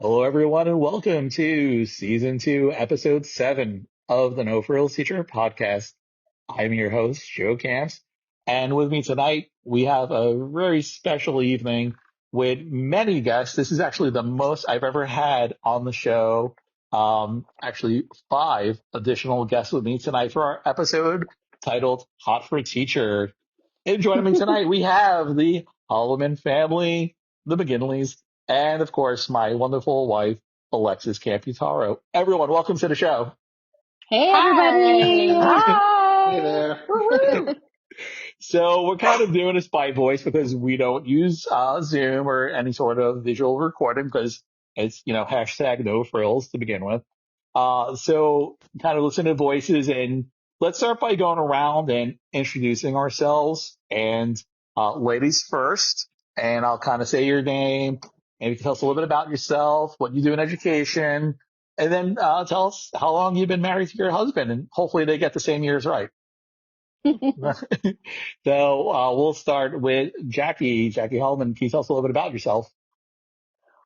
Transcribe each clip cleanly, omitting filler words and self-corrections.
Hello, everyone, and welcome to Season 2, Episode 7 of the No-Frills Teacher Podcast. I'm your host, Joe Camps, and with me tonight, we have a very special evening with many guests. This is actually the most I've ever had on the show. Actually, 5 additional guests with me tonight for our episode titled Hot for Teacher. And joining me tonight, we have the Holimon family, the McGinleys, and of course, my wonderful wife, Alexis Camputaro. Everyone, welcome to the show. Hey, everybody. Hi. Hey there. Woo-hoo. So we're kind of doing this by voice because we don't use Zoom or any sort of visual recording because it's, hashtag no frills to begin with. So kind of listen to voices, and let's start by going around and introducing ourselves. And ladies first, and I'll kind of say your name, and you can tell us a little bit about yourself, what you do in education, and then tell us how long you've been married to your husband, and hopefully they get the same years right. So we'll start with Jackie Holimon. Can you tell us a little bit about yourself?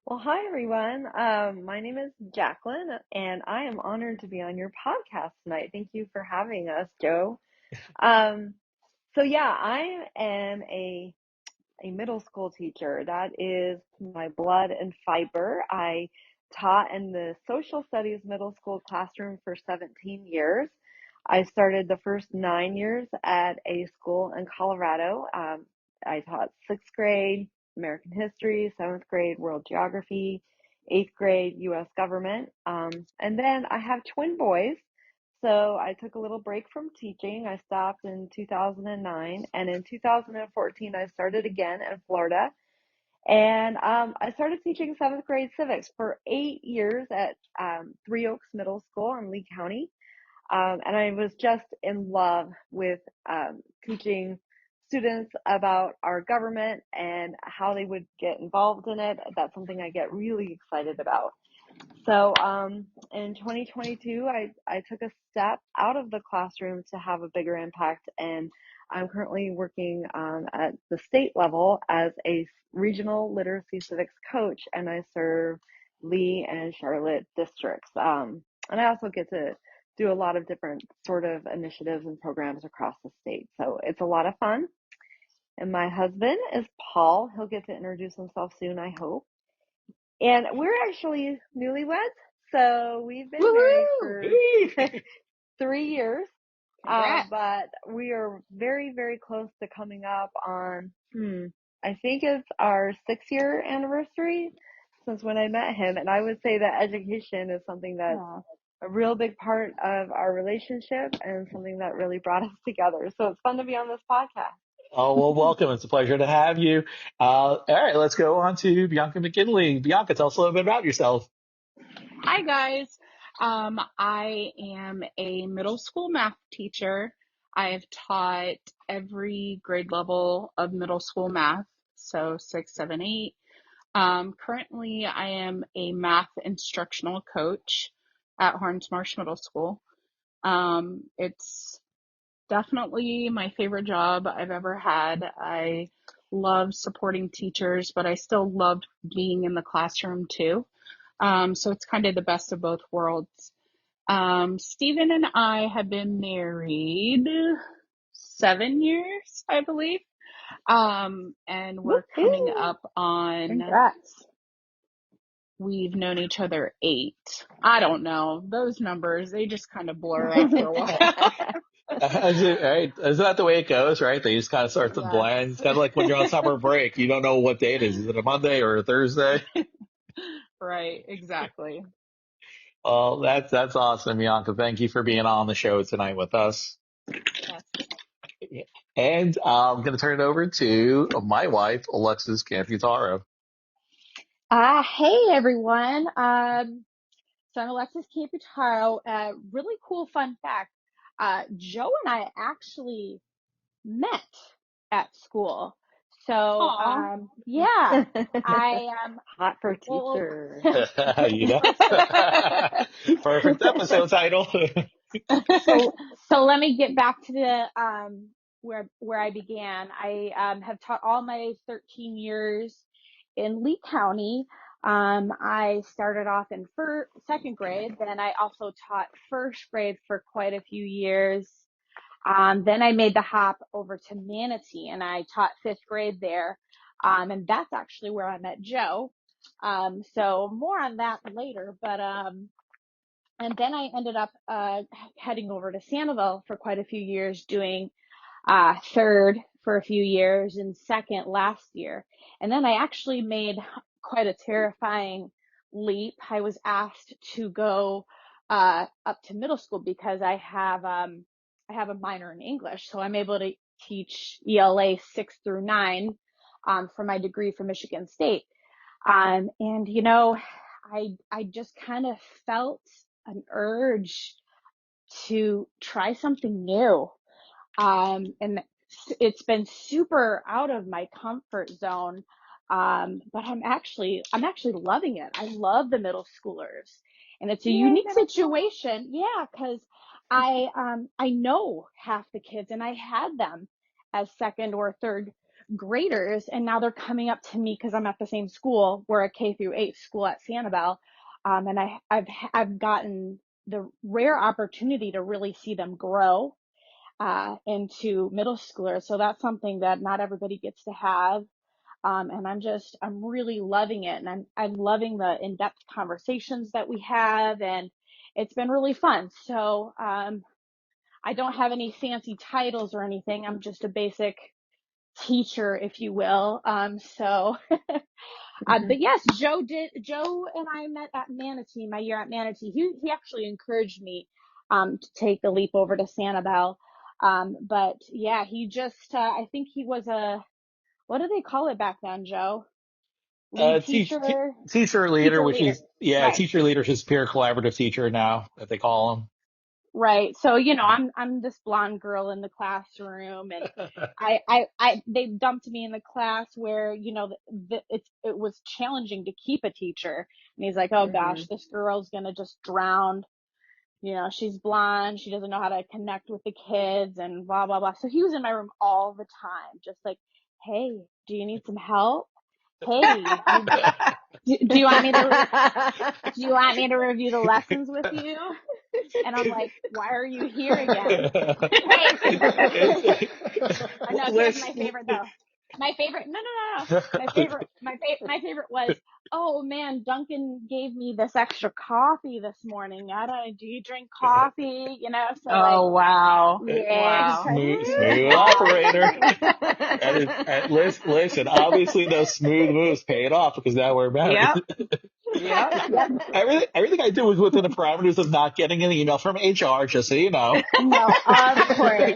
Well, hi, everyone. My name is Jaclyn, and I am honored to be on your podcast tonight. Thank you for having us, Joe. I am a middle school teacher. That is my blood and fiber. I taught in the social studies middle school classroom for 17 years. I started the first 9 years at a school in Colorado. I taught 6th grade American history, 7th grade world geography, 8th grade U.S. government. And then I have twin boys. So I took a little break from teaching. I stopped in 2009, and in 2014, I started again in Florida. And I started teaching 7th grade civics for 8 years at Three Oaks Middle School in Lee County. And I was just in love with teaching students about our government and how they would get involved in it. That's something I get really excited about. So in 2022, I took a step out of the classroom to have a bigger impact, and I'm currently working at the state level as a regional literacy civics coach, and I serve Lee and Charlotte districts. And I also get to do a lot of different sort of initiatives and programs across the state. So it's a lot of fun. And my husband is Paul. He'll get to introduce himself soon, I hope. And we're actually newlyweds, so we've been married for 3 years, but we are very, very close to coming up on, I think it's our 6-year anniversary since when I met him. And I would say that education is something that's a real big part of our relationship and something that really brought us together. So it's fun to be on this podcast. Oh, well, welcome. It's a pleasure to have you. All right, let's go on to Bianca McGinley. Bianca, tell us a little bit about yourself. Hi, guys. I am a middle school math teacher. I've taught every grade level of middle school math, so 6, 7, 8. Currently, I am a math instructional coach at Horns Marsh Middle School. It's definitely my favorite job I've ever had. I love supporting teachers, but I still loved being in the classroom too. So it's kind of the best of both worlds. Stephen and I have been married 7 years, I believe. And we're coming up on, Congrats. We've known each other 8. I don't know. Those numbers, they just kind of blur after a while. Right? Isn't that the way it goes, right? They just kind of start to blend. It's kind of like when you're on summer break, you don't know what day it is. Is it a Monday or a Thursday? Right, exactly. Well, that's awesome, Bianca. Thank you for being on the show tonight with us. Yes. And I'm going to turn it over to my wife, Alexis Camputaro. Hey, everyone. So I'm Alexis Camputaro. Really cool fun fact. Joe and I actually met at school. So, yeah, I am hot for teacher. Perfect episode title. So let me get back to the where I began. I have taught all my 13 years in Lee County. I started off in second grade. Then I also taught first grade for quite a few years. Then I made the hop over to Manatee and I taught fifth grade there. And that's actually where I met Joe. So more on that later, but, and then I ended up, heading over to Sanibel for quite a few years doing, third for a few years and second last year. And then I actually made quite a terrifying leap. I was asked to go, up to middle school because I have a minor in English. So I'm able to teach ELA 6 through 9, for my degree from Michigan State. And I just kind of felt an urge to try something new. And it's been super out of my comfort zone. But I'm actually loving it. I love the middle schoolers and it's a Yay, unique middle school. situation. Yeah. Cause I know half the kids and I had them as second or third graders. And now they're coming up to me cause I'm at the same school. We're a K-8 school at Sanibel. And I've gotten the rare opportunity to really see them grow into middle schoolers. So that's something that not everybody gets to have. And I'm really loving it. And I'm loving the in-depth conversations that we have. And it's been really fun. So, I don't have any fancy titles or anything. I'm just a basic teacher, if you will. But yes, Joe and I met at Manatee, my year at Manatee. He actually encouraged me, to take the leap over to Sanibel. But yeah, he just, I think he was what do they call it back then, Joe? Lead teacher, Teacher leader, teacher which leader. is, Right. teacher leader is just peer collaborative teacher now that they call Right. So, I'm this blonde girl in the classroom and them. they dumped me in the class where, it was challenging to keep a teacher. And he's like, oh gosh, this girl's going to just drown. She's blonde. She doesn't know how to connect with the kids and blah, blah, blah. So he was in my room all the time, just like, hey, do you need some help? Hey, do you want me to review the lessons with you? And I'm like, why are you here again? Hey, I know here's my favorite though. My favorite, no. My favorite was, oh man, Duncan gave me this extra coffee this morning. Do you drink coffee? So like, Oh, wow. yeah, he Wow. tried. Smooth operator. Listen, obviously those smooth moves paid off because now we're married. Yep. Yep. Everything I did was within the parameters of not getting an email from HR, just so you know. No, of course.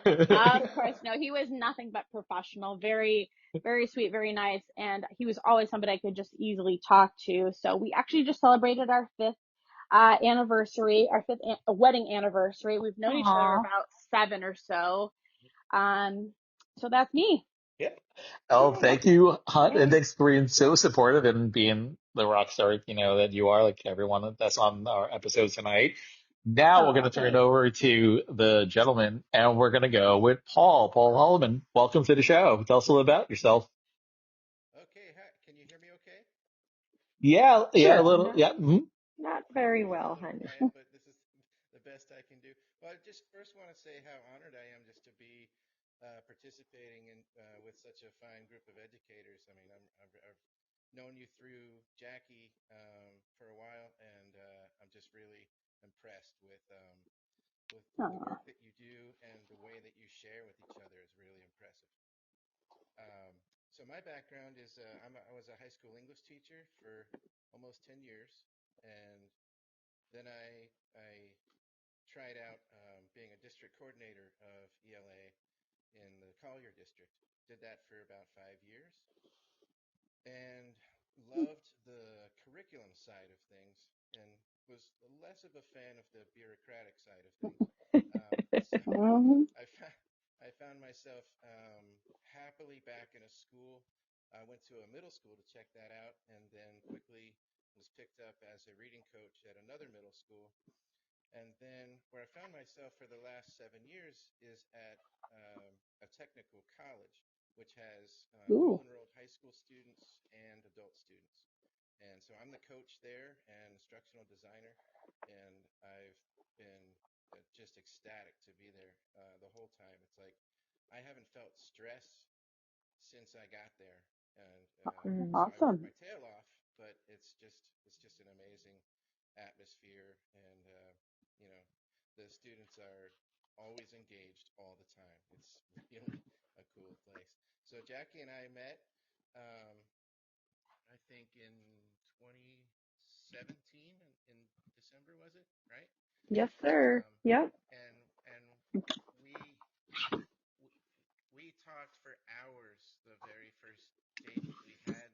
Of course. No, he was nothing but professional. Very, very sweet, very nice. And he was always somebody I could just easily talk to. So we actually just celebrated our fifth anniversary, our fifth wedding anniversary. We've known each other Aw. about 7 or so. So that's me. Yeah. Oh, Yay. thank you, Hunt, and Yay. thanks for being so supportive and being the rock star, that you are, like everyone that's on our episode tonight. Now we're going Oh, to turn it thanks. over to the gentleman, and we're going to go with Paul Holimon. Welcome to the show. Tell us a little about yourself. Okay, hi. Can you hear me okay? Yeah, a Sure. little, yeah. Not very well, I'll honey. try it, but this is the best I can do. Well, I just first want to say how honored I am just to be participating in with such a fine group of educators. I mean, I've known you through Jackie for a while, and I'm just really impressed with the Oh, work that you do and the way that you share with each other is really impressive. Um, so my background is I was a high school English teacher for almost 10 years, and then I tried out being a district coordinator of ELA in the Collier district. Did that for about 5 years, and loved the curriculum side of things, and was less of a fan of the bureaucratic side of things. So mhm. I found myself happily back in a school. I went to a middle school to check that out, and then quickly was picked up as a reading coach at another middle school. And then where I found myself for the last 7 years is at a technical college, which has Ooh. dual enrolled high school students and adult students. there and instructional designer, and I've been just ecstatic to be there the whole time. It's like I haven't felt stress since I got there, and so I work Awesome. my tail off, but it's just an amazing atmosphere, and you know the students are always engaged all the time. It's really a cool place. So Jackie and I met, um, I think in 2017 in December, was it? Right? Yes, sir. Um, Yep. and we we talked for hours the very first date we had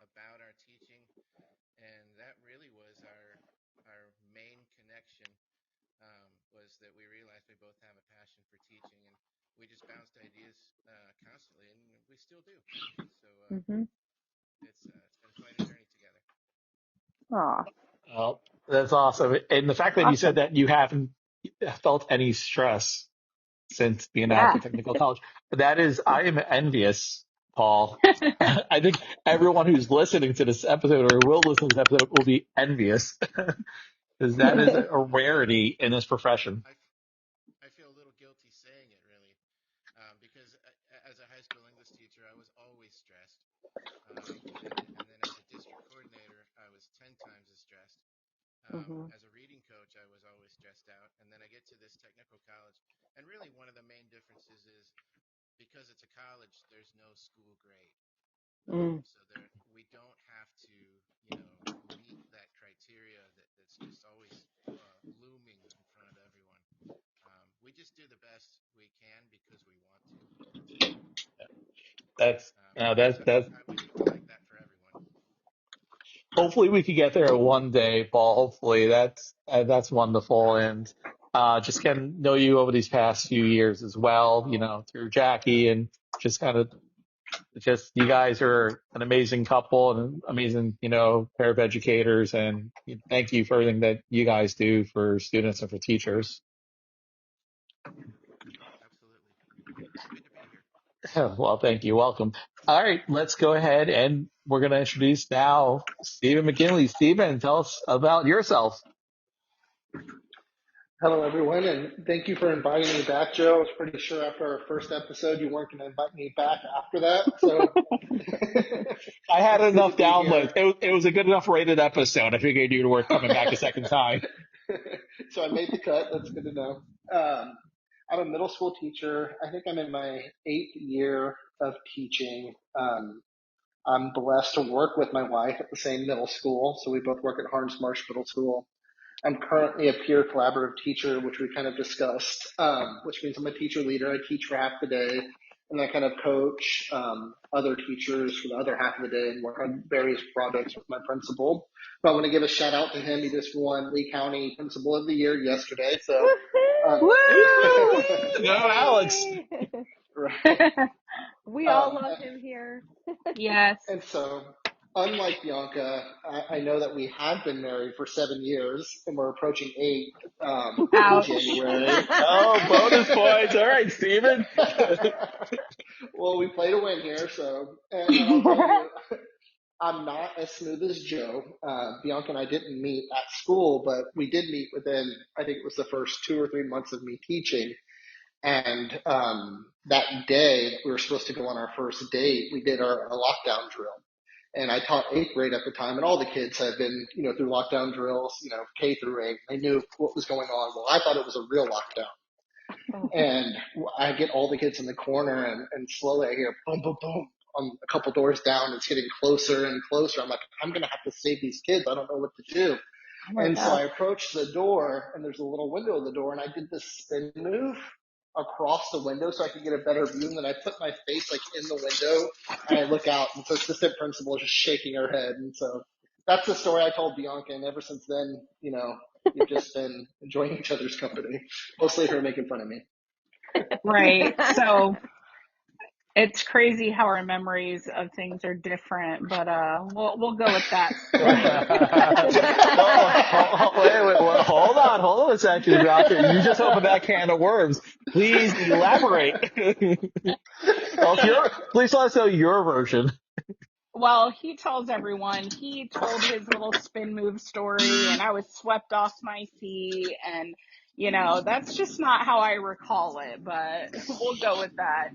about our teaching, and that really was our main connection. Was that we realized we both have a passion for teaching, and we just bounced ideas constantly, and we still do. So Hmm. it's been quite a journey together. Aw, Well, that's awesome. And the fact that you said awesome. that you haven't felt any stress since being at Yeah. the technical college, I am envious, Paul. I think everyone who's listening to this episode or will listen to this episode will be envious because that is a rarity in this profession. I feel a little guilty saying it, really, because as a high school English teacher, I was always stressed, and then as a district coordinator, I was 10 times as stressed. Hmm. As a reading coach, I was always stressed out, and then I get to this technical college, and really one of the main differences is because it's a college, there's no school grade. Mm. So we don't have to, meet that criteria that's just always looming in front of everyone. We just do the best we can because we want to, and that's it. That's no, that's So that's we need to like that for everyone. hopefully we could get there one day, Paul. Hopefully that's wonderful, and just getting to know you over these past few years as well. Through Jackie, and just kind of just you guys are an amazing couple and an amazing pair of educators, and thank you for everything that you guys do for students and for teachers. Absolutely. Good to be here. Well, thank you. Welcome. All right, let's go ahead and we're going to introduce now Stephen McGinley. Stephen, tell us about yourself. Hello, everyone, and thank you for inviting me back, Joe. I was pretty sure after our first episode you weren't going to invite me back after that, so I had it's good to enough be downloads. here. It was a good enough rated episode. I figured you were coming back a second time. So I made the cut. That's good to know. I'm a middle school teacher. I think I'm in my 8th year of teaching. I'm blessed to work with my wife at the same middle school, so we both work at Harns Marsh Middle School. I'm currently a peer collaborative teacher, which we kind of discussed, which means I'm a teacher leader. I teach for half the day, and I kind of coach other teachers for the other half of the day and work on various projects with my principal. But I want to give a shout out to him. He just won Lee County Principal of the Year yesterday. So, Woohoo! Woo! Go, Alex. Yay! right. We all love him here. Yes. And so, unlike Bianca, I know that we have been married for 7 years, and we're approaching 8 in Ouch. January. Oh, bonus points. All right, Stephen. Well, we play to win here, so and I'll tell you, I'm not as smooth as Joe. Bianca and I didn't meet at school, but we did meet within, I think it was the first 2 or 3 months of me teaching. And that day we were supposed to go on our first date. We did our lockdown drill. And I taught 8th grade at the time, and all the kids had been, through lockdown drills, K through 8. They knew what was going on. Well, I thought it was a real lockdown. Oh. And I get all the kids in the corner, and slowly I hear boom, boom, boom. A couple doors down, it's getting closer and closer. I'm like, I'm going to have to save these kids. I don't know what to do. Oh my And so gosh. I approached the door, and there's a little window in the door, and I did this spin move across the window so I could get a better view. And then I put my face like in the window, and I look out, and so assistant principal is just shaking her head. And so that's the story I told Bianca, and ever since then, we've just been enjoying each other's company. Mostly her making fun of me. Right. So it's crazy how our memories of things are different, but we'll go with that story. Wait, hold on a second, Bianca. You just opened that can of worms. Please elaborate. Please let us know your version. Well, he tells everyone he told his little spin move story and I was swept off my feet and that's just not how I recall it, but we'll go with that.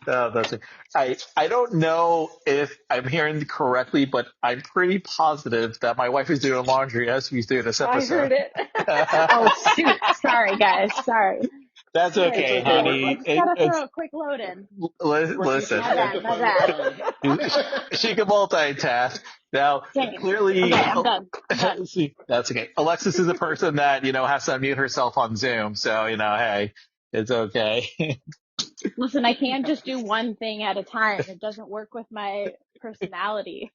That's it. I don't know if I'm hearing correctly, but I'm pretty positive that my wife is doing laundry as we do this I episode. heard it. Oh, shoot. Sorry, guys. Sorry. That's It's okay, okay. honey. Just gotta It's throw a quick load in. We're listen. teaching My bad, to my find the bad. time. She can multitask. Now, Dang it. clearly, Okay, I'm done. I'm done. see, that's okay. Alexis is a person that, has to unmute herself on Zoom. So, hey, it's okay. Listen, I can't just do one thing at a time. It doesn't work with my personality.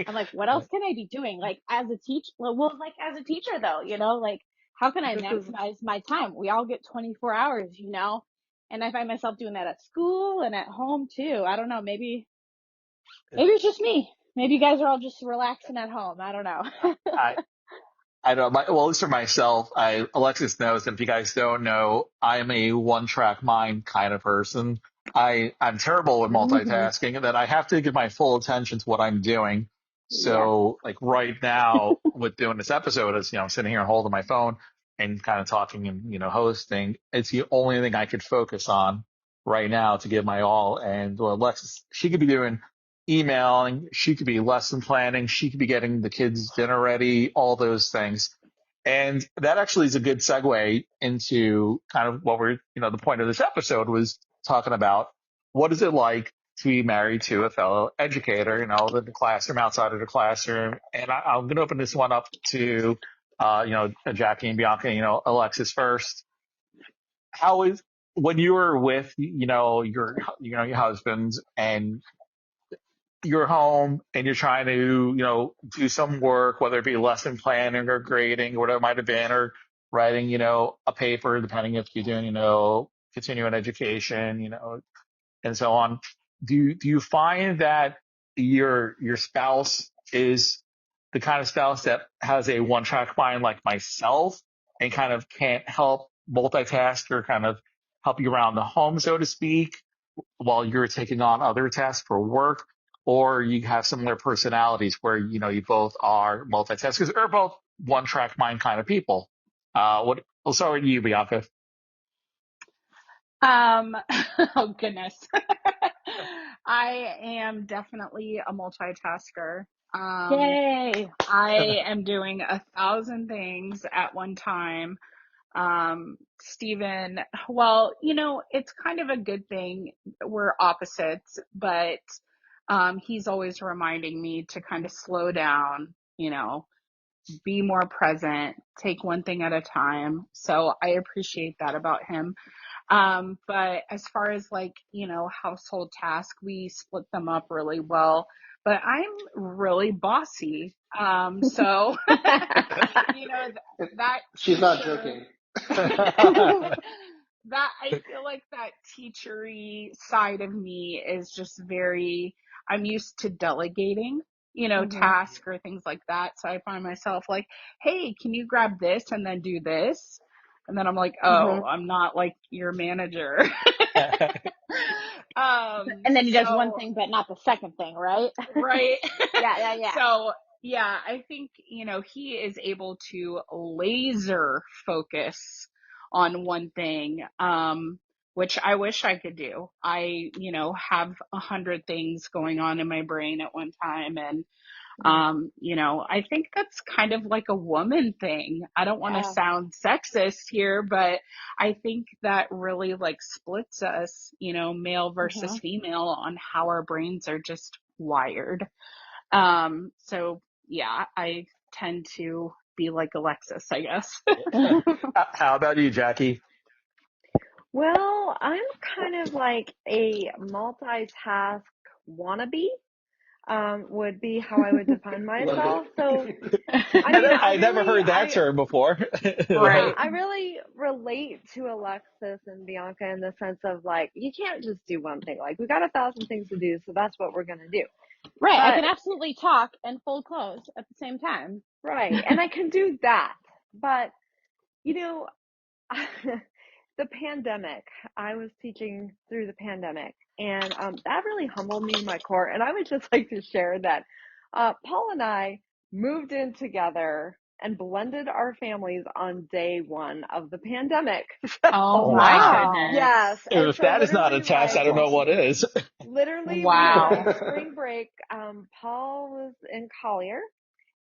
I'm like, what else can I be doing? Like as a teacher, like as a teacher though, like how can I This is maximize my time? We all get 24 hours, and I find myself doing that at school and at home too. I don't know. Maybe it's just me. Maybe you guys are all just relaxing at home. I don't know. I, I don't, well, at least for myself, Alexis knows, and if you guys don't know, I'm a one-track mind kind of person. I'm terrible with hmm multitasking, and that I have to give my full attention to what I'm doing. Yep. So, like right now, with doing this episode, is I'm sitting here and holding my phone and kind of talking and hosting. It's the only thing I could focus on right now to give my all. And well, Alexis, she could be doing emailing, she could be lesson planning, she could be getting the kids dinner ready, all those things. And that actually is a good segue into kind of what the point of this episode was talking about. What is it like to be married to a fellow educator, in the classroom, outside of the classroom? And I'm going to open this one up to, Jackie and Bianca, Alexis first. How is, when you were with, your husband and you're home and you're trying to, do some work, whether it be lesson planning or grading or whatever it might have been, or writing, a paper, depending if you're doing, continuing education, and so on. Do you find that your spouse is the kind of spouse that has a one track mind like myself and kind of can't help multitask or kind of help you around the home, so to speak, while you're taking on other tasks for work, or you have similar personalities where you both are multitaskers or both one track mind kind of people? We'll start with you, Bianca. Um, oh goodness. I am definitely a multitasker. Yay. I am doing 1,000 things at one time. Stephen, well, it's kind of a good thing. We're opposites, but he's always reminding me to kind of slow down, be more present, take one thing at a time. So I appreciate that about him. But as far as household tasks, we split them up really well. But I'm really bossy. So, that She's not teacher, joking. that I feel like that teachery side of me is just I'm used to delegating, hmm tasks or things like that. So I find myself like, hey, can you grab this and then do this? And then I'm like, hmm oh, I'm not like your manager. And then he does one So, thing, but not the second thing, right? right. Yeah. So, yeah, I think, he is able to laser focus on one thing, which I wish I could do. I, have 100 things going on in my brain at one time. And I think that's kind of like a woman thing. I don't want to Yeah. sound sexist here, but I think that really like splits us, male versus hmm female on how our brains are just wired. So yeah, I tend to be like Alexis, I guess. How about you, Jackie? Well, I'm kind of like a multitask wannabe, would be how I would define Love it. myself. So, I mean, I never heard that term before. yeah, Right. I really relate to Alexis and Bianca in the sense of like, you can't just do one thing. Like, we got 1,000 things to do, so that's what we're going to do. Right. I But, can absolutely talk and fold clothes at the same time. right, and I can do that. But, you know, the pandemic, I was teaching through the pandemic. And that really humbled me in my core. And I would just like to share that Paul and I moved in together and blended our families on day one of the pandemic. Oh Oh, my wow. goodness. Yes. And If so that is not a literally test, I like, don't know what is. literally we Wow. had spring break. Paul was in Collier.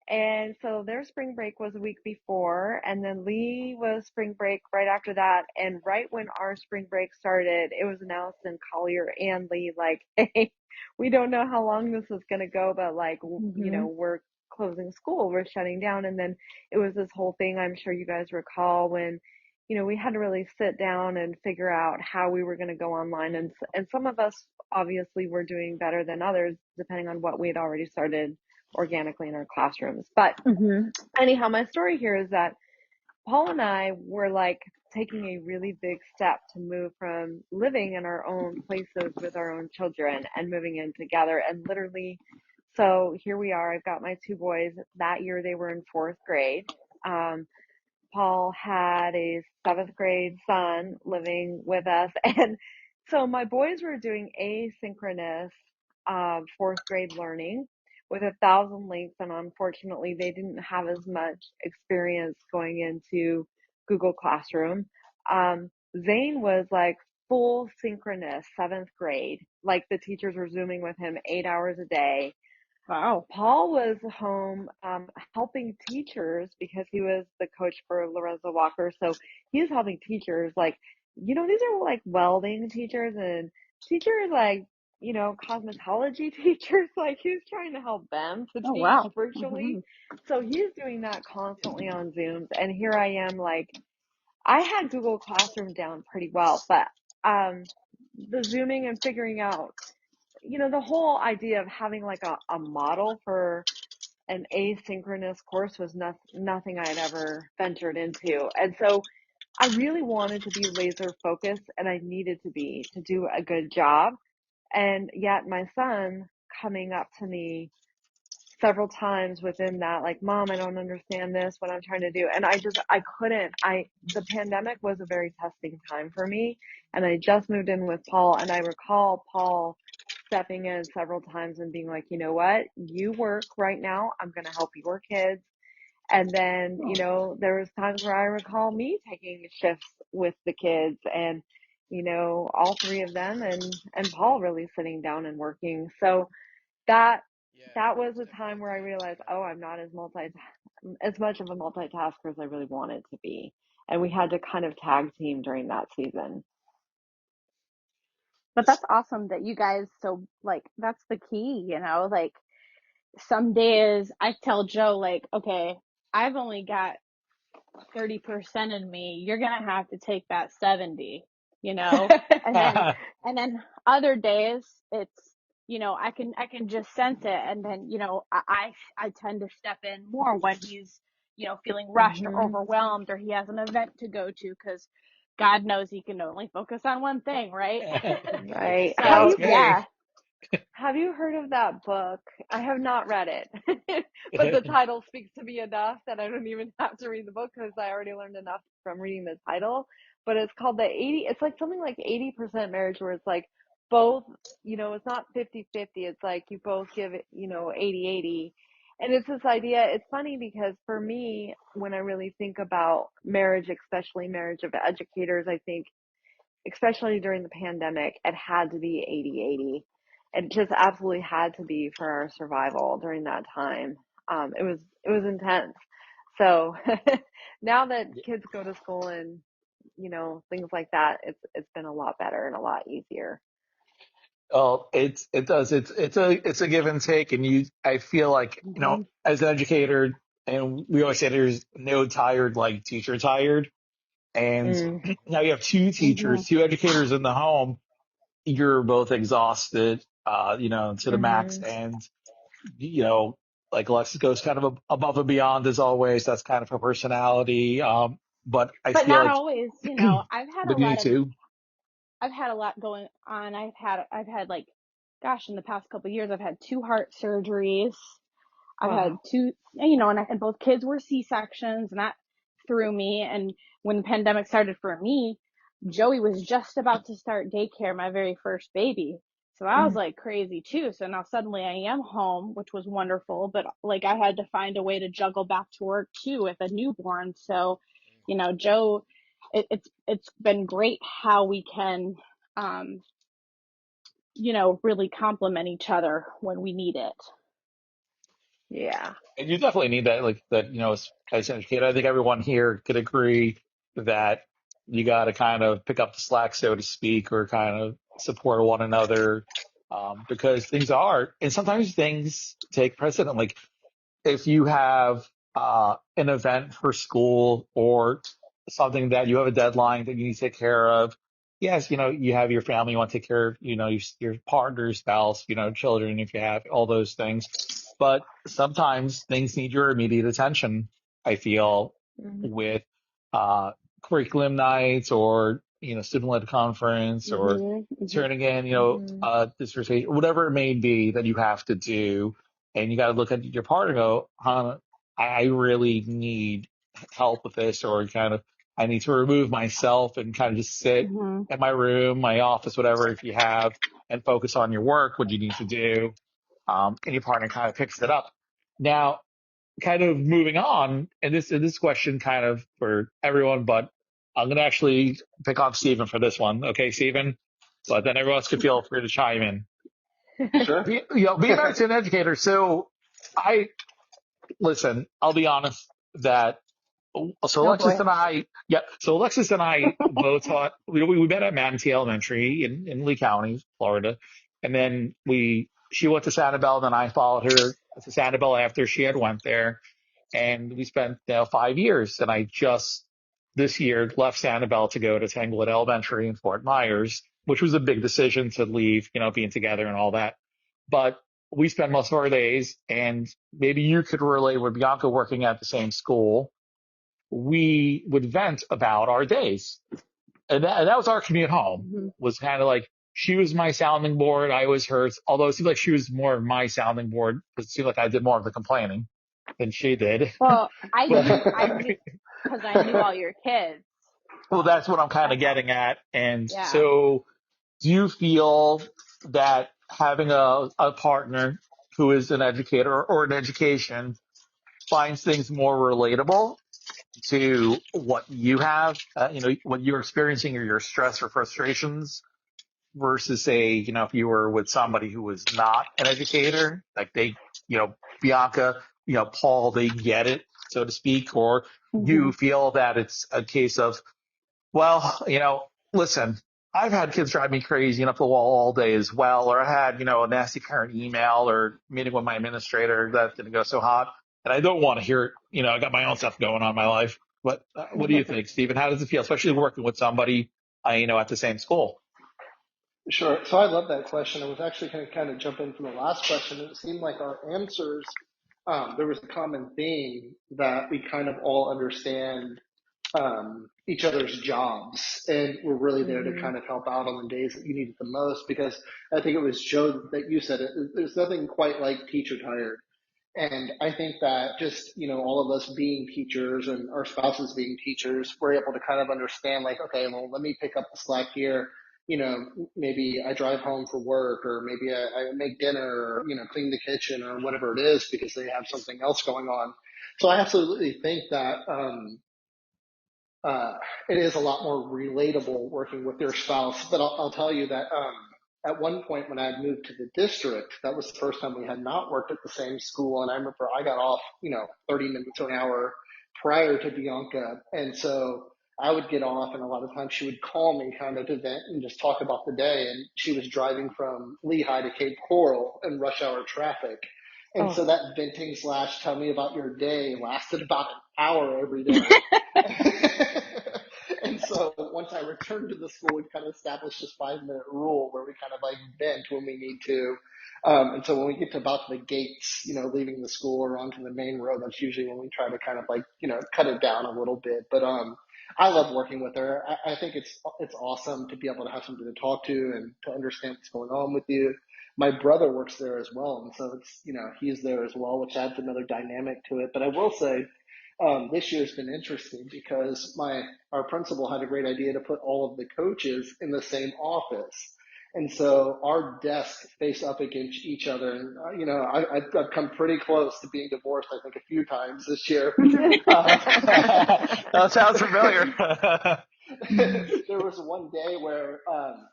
And so their spring break was a week before, and then Lee was spring break right after that. And right when our spring break started, it was announced in Collier and Lee, like, hey, we don't know how long this is going to go, but like, you know, we're closing school, we're shutting down. And then it was this whole thing, I'm sure you guys recall, when, you know, we had to really sit down and figure out how we were going to go online. And some of us obviously were doing better than others, depending on what we had already started organically in our classrooms. But anyhow, my story here is that Paul and I were like taking a really big step to move from living in our own places with our own children and moving in together. And literally, so here we are. I've got my two boys. That year they were in fourth grade. Paul had a seventh grade son living with us. And so my boys were doing asynchronous fourth grade learning with 1,000 links. And unfortunately, they didn't have as much experience going into Google Classroom. Zane was like full synchronous seventh grade. Like the teachers were Zooming with him 8 hours a day. Wow. Paul was home helping teachers because he was the coach for Lorenzo Walker. So he was helping teachers, like, you know, these are like welding teachers and teachers like, you know, cosmetology teachers. Like he's trying to help them to Oh, teach wow. virtually. So he's doing that constantly on Zooms. And here I am, like, I had Google Classroom down pretty well, but the Zooming and figuring out, you know, the whole idea of having like a model for an asynchronous course was nothing I had ever ventured into. And so I really wanted to be laser focused, and I needed to be to do a good job. And yet my son coming up to me several times within that, like, Mom, I don't understand this, what I'm trying to do. And I couldn't. The pandemic was a very testing time for me. And I just moved in with Paul, and I recall Paul stepping in several times and being like, you know what, you work right now. I'm going to help your kids. And then, you know, there was times where I recall me taking shifts with the kids and, you know, all three of them and Paul really sitting down and working. So that Yeah, that was most a time where I definitely. realized, oh, I'm not as much of a multitasker as I really wanted to be. And we had to kind of tag team during that season. But that's awesome that you guys, so like, that's the key, you know, like some days I tell Joe, like, okay, I've only got 30% in me. You're going to have to take that 70, you know, and then other days it's, you know, I can just sense it. And then, you know, I tend to step in more when he's, you know, feeling rushed or Mm-hmm. overwhelmed or he has an event to go to, because God knows he can only focus on one thing, right? Right. That's So, me. yeah. Have you heard of that book? I have not read it, but the title speaks to me enough that I don't even have to read the book because I already learned enough from reading the title. But it's called it's like something like 80% marriage, where it's like both, you know, it's not 50-50. It's like you both give it, you know, 80-80. And it's this idea. It's funny because for me, when I really think about marriage, especially marriage of educators, I think especially during the pandemic, it had to be 80-80. It just absolutely had to be for our survival during that time. It was intense. So now that kids go to school and, you know, things like that, it's been a lot better and a lot easier. Well, it does. It's a give and take, and I feel like, you know, as an educator, and we always say there's no tired like teacher tired, and Mm. now you have two teachers, two educators in the home. You're both exhausted, you know, to the max, Mm-hmm. and you know, like Alexis goes kind of above and beyond as always. That's kind of her personality. But I But feel not like, always, you know, but you too. I've had a lot going on. I've had like, gosh, in the past couple of years, I've had 2 heart surgeries. I've had Wow. 2, you know, and both kids were C-sections, and that threw me. And when the pandemic started for me, Joey was just about to start daycare, my very first baby. So that was like crazy too. So now suddenly I am home, which was wonderful, but like I had to find a way to juggle back to work too with a newborn. So, Joe, it's been great how we can, really complement each other when we need it. Yeah. And you definitely need that, like that, as an educator, I think everyone here could agree that you got to kind of pick up the slack, so to speak, or kind of support one another, because and sometimes things take precedent. Like if you have an event for school or something that you have a deadline that you need to take care of, yes, you have your family you want to take care of, your partner, spouse, children, if you have all those things. But sometimes things need your immediate attention, I feel, Mhm. with uh, curriculum nights or, student-led conference or turning in, Mhm. dissertation, whatever it may be that you have to do. And you got to look at your partner and go, I really need help with this, or I need to remove myself and kind of just sit Mm-hmm. in my room, my office, whatever, if you have, and focus on your work, what you need to do. And your partner kind of picks it up. Now, kind of moving on, and this question kind of for everyone, but I'm going to actually pick on Stephen for this one. Okay, Stephen? But then everyone else could feel free to chime in. Sure. Being married to an educator, so I listen, I'll be honest that so Oh Alexis boy. and I, yeah, so Alexis and I both taught, we met at Manatee Elementary in Lee County, Florida. And then she went to Sanibel, then I followed her to Sanibel after she had went there. And we spent 5 years. And I just this year left Sanibel to go to Tanglewood Elementary in Fort Myers, which was a big decision to leave, being together and all that. But we spend most of our days, and maybe you could relate with Bianca working at the same school. We would vent about our days. And that was our commute home, Mm-hmm. was kind of like she was my sounding board. I was hers, although it seemed like she was more of my sounding board because it seemed like I did more of the complaining than she did. Well, I But knew because I knew all your kids. well, that's what I'm kind of That's getting at. And yeah. so do you feel that having a partner who is an educator or an education finds things more relatable to what you have, what you're experiencing or your stress or frustrations versus say, if you were with somebody who was not an educator, like Bianca, Paul, they get it, so to speak, or Mm-hmm. you feel that it's a case of, well, listen, I've had kids drive me crazy and up the wall all day as well, or I had, a nasty parent email or meeting with my administrator that didn't go so hot. And I don't want to hear it. I got my own stuff going on in my life. But what do you think, Stephen? How does it feel, especially working with somebody, at the same school? Sure. So I love that question. I was actually going to kind of jump in from the last question. It seemed like our answers, there was a common theme that we kind of all understand each other's jobs, and we're really there to Mhm. kind of help out on the days that you need it the most. Because I think it was Joe that you said it. There's nothing quite like teacher tired. And I think that just, all of us being teachers and our spouses being teachers, we're able to kind of understand like, okay, well, let me pick up the slack here. Maybe I drive home for work, or maybe I make dinner, or, clean the kitchen or whatever it is because they have something else going on. So I absolutely think that, uh, it is a lot more relatable working with your spouse. But I'll tell you that at one point when I had moved to the district, that was the first time we had not worked at the same school. And I remember I got off, 30 minutes or an hour prior to Bianca. And so I would get off, and a lot of times she would call me kind of to vent and just talk about the day. And she was driving from Lehigh to Cape Coral in rush hour traffic. And Oh. so that venting / tell me about your day lasted about an hour every day. And so once I returned to the school, we kind of established this 5-minute rule where we kind of like vent when we need to. And so when we get to about the gates, leaving the school or onto the main road, that's usually when we try to kind of like, cut it down a little bit. But I love working with her. I think it's awesome to be able to have somebody to talk to and to understand what's going on with you. My brother works there as well, and so it's, he's there as well, which adds another dynamic to it. But I will say, this year's been interesting because our principal had a great idea to put all of the coaches in the same office. And so our desks face up against each other. And, I've come pretty close to being divorced, I think, a few times this year. That sounds familiar. There was one day where,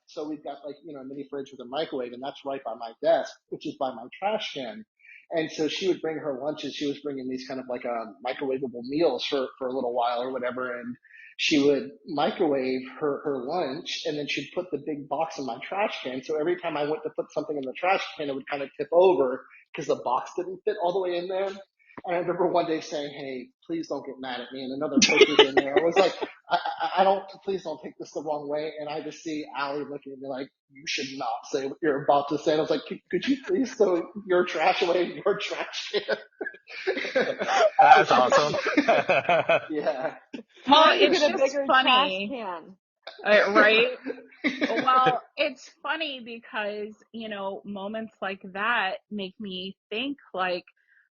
so we've got a mini fridge with a microwave, and that's right by my desk, which is by my trash can. And so she would bring her lunches. She was bringing these kind of microwavable meals for a little while or whatever. And she would microwave her lunch, and then she'd put the big box in my trash can. So every time I went to put something in the trash can, it would kind of tip over because the box didn't fit all the way in there. And I remember one day saying, "Hey, please don't get mad at me." And another coach was in there. I was like, please don't take this the wrong way. And I just see Allie looking at me like, "You should not say what you're about to say." And I was like, could you please throw your trash away in your trash can? That's awesome. Yeah. Well, You it's get a just bigger funny, trash can. right? Well, it's funny because, moments like that make me think like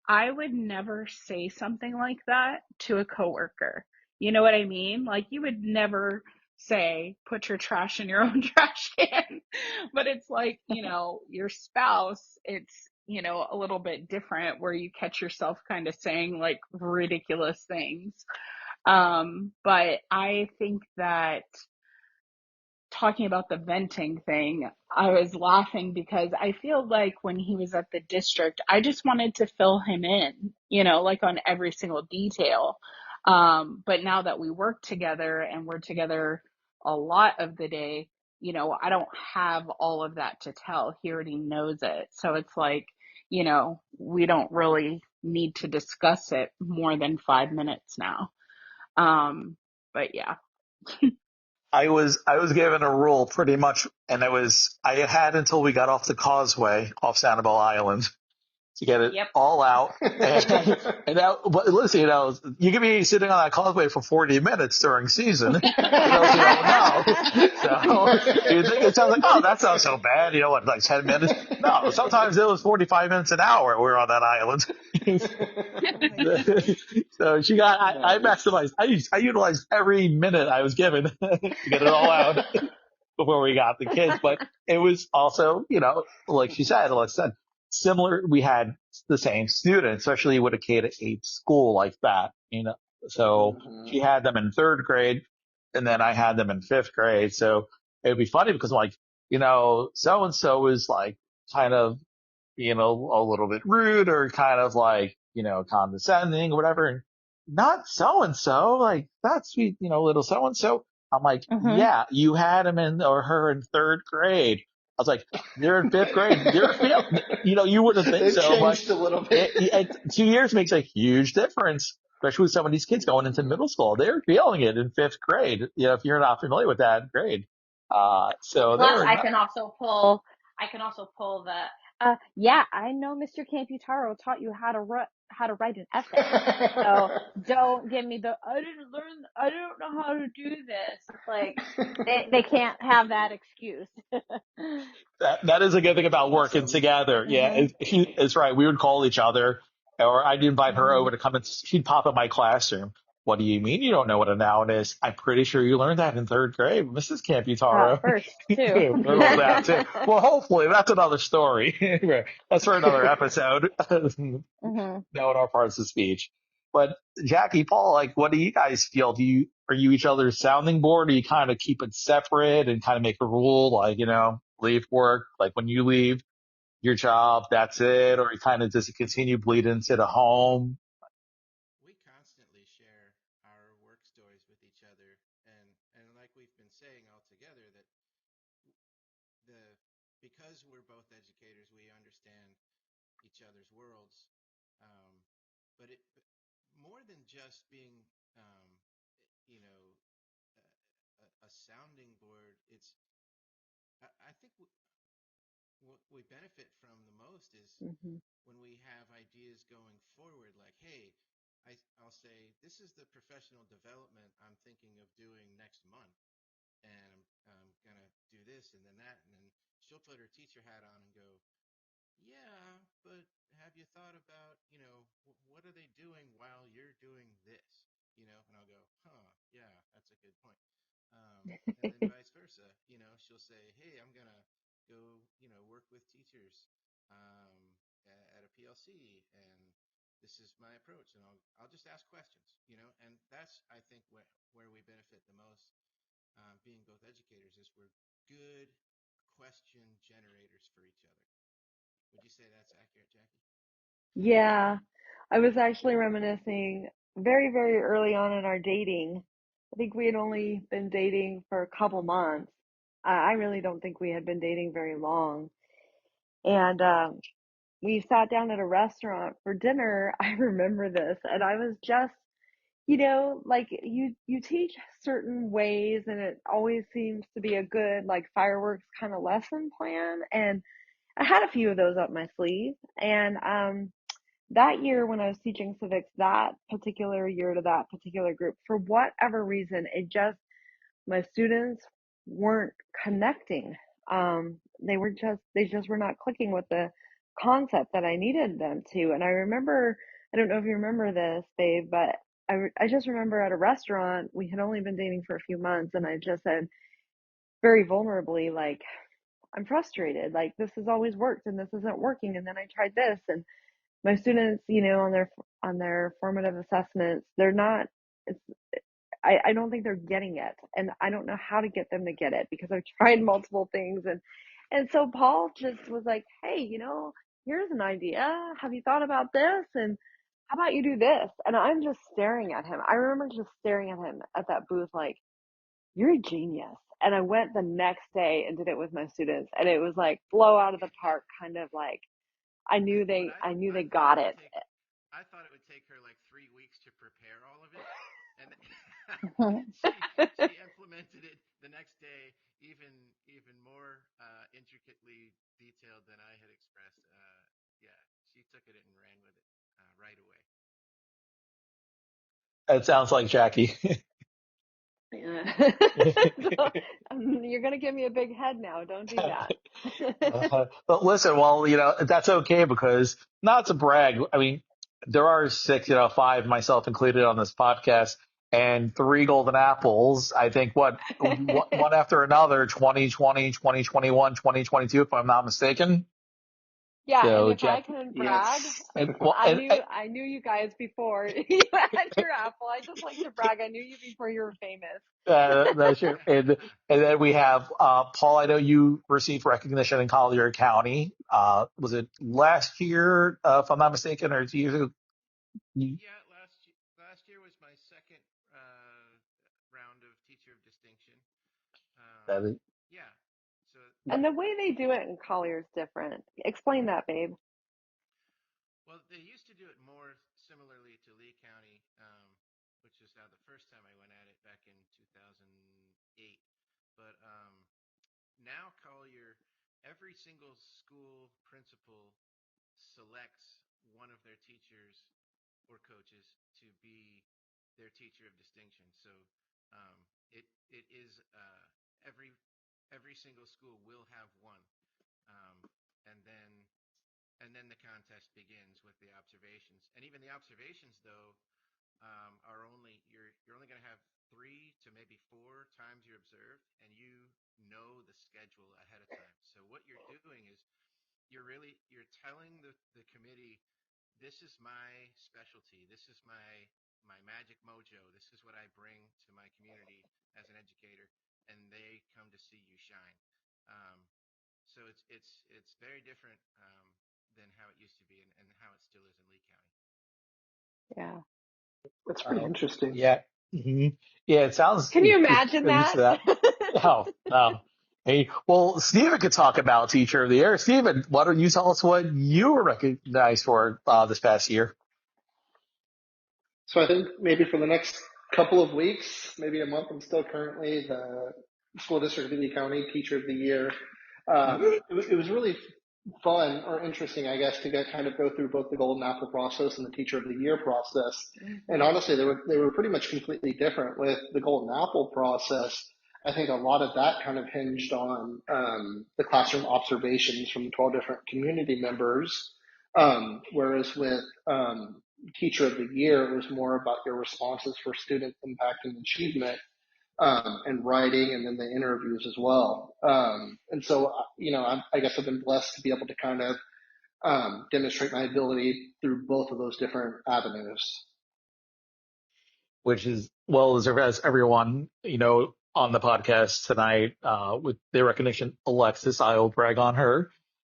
I would never say something like that to a coworker. You know what I mean? Like you would never say, put your trash in your own trash can. But it's like, your spouse, it's, a little bit different where you catch yourself kind of saying like ridiculous things. But I think that talking about the venting thing, I was laughing because I feel like when he was at the district, I just wanted to fill him in, like on every single detail. But now that we work together and we're together a lot of the day, I don't have all of that to tell. He already knows it. So it's like, we don't really need to discuss it more than 5 minutes now. But yeah. I was given a rule pretty much, and I had until we got off the causeway off Sanibel Island to get it Yep. all out. And that, but listen, you could be sitting on that causeway for 40 minutes during season. You don't know. So you think it sounds like, oh, that's not so bad. Like 10 minutes? No, sometimes it was 45 minutes an hour we were on that island. So I maximized, I utilized every minute I was given to get it all out before we got the kids. But it was also, like she said, similar. We had the same students, especially with a K-8 school like that, So she had them in third grade, and then I had them in fifth grade. So it would be funny because I'm like, so and so is like kind of, a little bit rude or kind of like, condescending or whatever. And not so and so, like that's sweet, little so and so. I'm like, Mm-hmm. yeah, you had him in or her in third grade. I was like, they're in fifth grade. You wouldn't think They've so, but changed a little bit. 2 years makes a huge difference, especially with some of these kids going into middle school. They're feeling it in fifth grade. If you're not familiar with that grade. So Plus, they're I not, can also pull the, yeah, I know Mr. Camputaro taught you how to write an essay. So don't give me I don't know how to do this. It's like, they can't have that excuse. that is a good thing about working together. Yeah, it's right. We would call each other, or I'd invite her over to come and she'd pop in my classroom. What do you mean you don't know what a noun is? I'm pretty sure you learned that in third grade, Mrs. Camputaro. First, too. Well, that too. Well, hopefully that's another story. That's for another episode. Mm-hmm. Knowing our parts of speech. But Jackie, Paul, like, what do you guys feel? Are you each other's sounding board? Or you kind of keep it separate and kind of make a rule, like, leave work, like when you leave your job, that's it, or you kind of just continue bleed into the home? We constantly share our work stories with each other, and like we've been saying all together, that the because we're both educators, we understand each other's worlds. Um, but more than just being, um, you know, a sounding board, I think what we benefit from the most is Mm-hmm. when we have ideas going forward, like, hey, I'll say, this is the professional development I'm thinking of doing next month. And I'm going to do this and then that. And then she'll put her teacher hat on and go, yeah, but have you thought about, what are they doing while you're doing this? And I'll go, huh, yeah, that's a good point. And then vice versa, she'll say, hey, I'm going to go, work with teachers at a PLC, and this is my approach, and I'll just ask questions, and that's, I think, where we benefit the most, being both educators, is we're good question generators for each other. Would you say that's accurate, Jackie? Yeah, I was actually reminiscing very, very early on in our dating. I think we had only been dating for a couple months. I really don't think we had been dating very long. And we sat down at a restaurant for dinner. I remember this, and I was just, like you teach certain ways, and it always seems to be a good like fireworks kind of lesson plan. And I had a few of those up my sleeve, and that year when I was teaching civics, that particular year to that particular group, for whatever reason, my students weren't connecting. They just were not clicking with the concept that I needed them to. And I remember, I don't know if you remember this, babe, but I just remember at a restaurant, we had only been dating for a few months, and I just said very vulnerably, like, I'm frustrated. Like, this has always worked and this isn't working. And then I tried this, and my students, on their formative assessments, they're not, it's, I don't think they're getting it, and I don't know how to get them to get it because I've tried multiple things. And so Paul just was like, hey, here's an idea. Have you thought about this? And how about you do this? And I'm just staring at him. I remember just staring at him at that booth like, you're a genius. And I went the next day and did it with my students, and it was like blow out of the park, kind of like I knew they got it. I thought it would take her like 3 weeks to prepare all of it, and she implemented it the next day, even more intricately detailed than I had expressed. Yeah, she took it and ran with it right away. It sounds like Jackie. Yeah. You're gonna give me a big head now. Don't do that. But listen, well, that's okay because not to brag. I mean, there are six, five, myself included, on this podcast, and three golden apples. I think one after another, 2020, 2021, 2022, if I'm not mistaken. Yeah, and So, if I Jack, can brag, Yes. I knew you guys before you had your apple. I just like to brag. I knew you before you were famous. that's true. And then we have Paul. I know you received recognition in Collier County. Was it last year, if I'm not mistaken, or 2 years ago? Yeah, last year was my second round of Teacher of Distinction. That Yeah, so And the way they do it in Collier is different. Explain that, babe. well, they used to do it more similarly to Lee County, which is how the first time I went at it back in 2008. But now Collier, every single school principal selects one of their teachers or coaches to be their teacher of distinction. So um, it is every single school will have one, um, and then the contest begins with the observations. And even the observations, though, are you're only going to have 3 to maybe 4 times you're observed, and you know the schedule ahead of time. So what you're doing is you're telling the committee, this is my specialty, this is my magic mojo, this is what I bring to my community as an educator, and they come to see you shine. Um, so it's very different than how it used to be, and how it still is in Lee County. Yeah. That's pretty interesting. Yeah. hmm Yeah, it sounds Can you imagine you're used that? to that. Oh, no. Hey, well, Stephen could talk about Teacher of the Year. Stephen, why don't you tell us what you were recognized for this past year? So I think maybe for the next couple of weeks, maybe a month, I'm still currently the School District of Lee County Teacher of the Year. It was really fun or interesting, I guess, to go through both the Golden Apple process and the Teacher of the Year process. And honestly, they were pretty much completely different. With the Golden Apple process, I think a lot of that kind of hinged on the classroom observations from 12 different community members, whereas with Teacher of the Year, it was more about your responses for student impact and achievement. and writing, and then the interviews as well. And so, I guess I've been blessed to be able to kind of demonstrate my ability through both of those different avenues. Which is well deserved, as everyone, on the podcast tonight, with the recognition, Alexis, I will brag on her.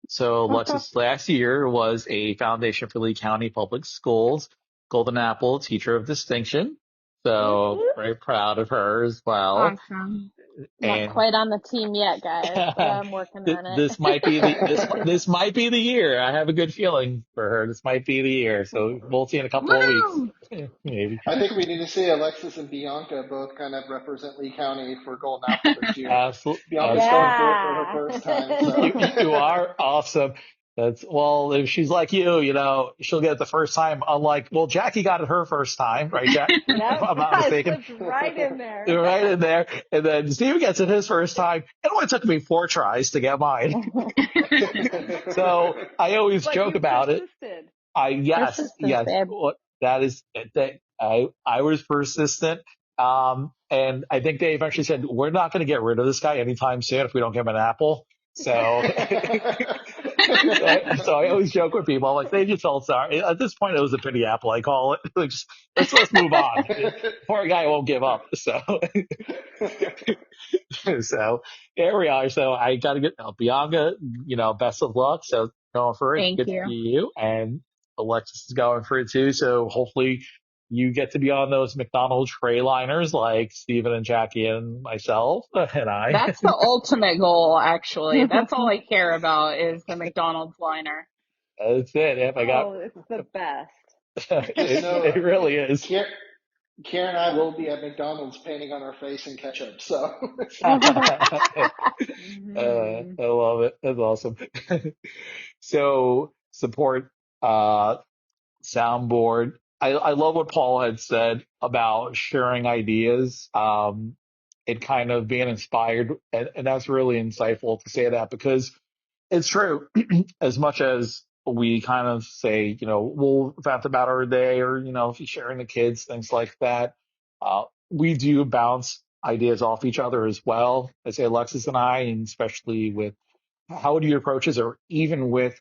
So Alexis last year was a Foundation for Lee County Public Schools Golden Apple Teacher of Distinction. So very proud of her as well. Awesome. Not And quite on the team yet, guys, but I'm working on it. this might be this might be the year. I have a good feeling for her. This might be the year. So we'll see in a couple of weeks. Woo! Maybe. I think we need to see Alexis and Bianca both kind of represent Lee County for Golden Apple this year. Absolutely. Bianca's going for it for her first time. So. You are awesome. Well, if she's like you, she'll get it the first time. Unlike, Jackie got it her first time, right, Jack? Yep, If I'm not mistaken. it's right in there. Right in there. And then Steven gets it his first time. It only took me 4 tries to get mine. So I always joke about it. Yes. That is that. I was persistent. And I think they eventually said, we're not going to get rid of this guy anytime soon if we don't give him an apple. So, so I always joke with people, I'm like, they just felt sorry. At this point, it was a pity apple, I call it. Like, let's move on. Poor guy won't give up. So, so there we are. So I got to get Bianca, best of luck. So going for it. Thank Good you. to see you. And Alexis is going for it too. So hopefully you get to be on those McDonald's tray liners like Steven and Jackie and myself and I. That's the ultimate goal, actually. That's all I care about is the McDonald's liner. That's it. If I got, it's the best. it really is. Karen and I will be at McDonald's painting on our face in ketchup. So I love it. That's awesome. So support soundboard. I love what Paul had said about sharing ideas, and kind of being inspired. And that's really insightful to say that because it's true. As much as we kind of say, we'll vent about our day or, if you're sharing the kids, things like that, we do bounce ideas off each other as well. I say Alexis and I, and especially with how do you approach it, or even with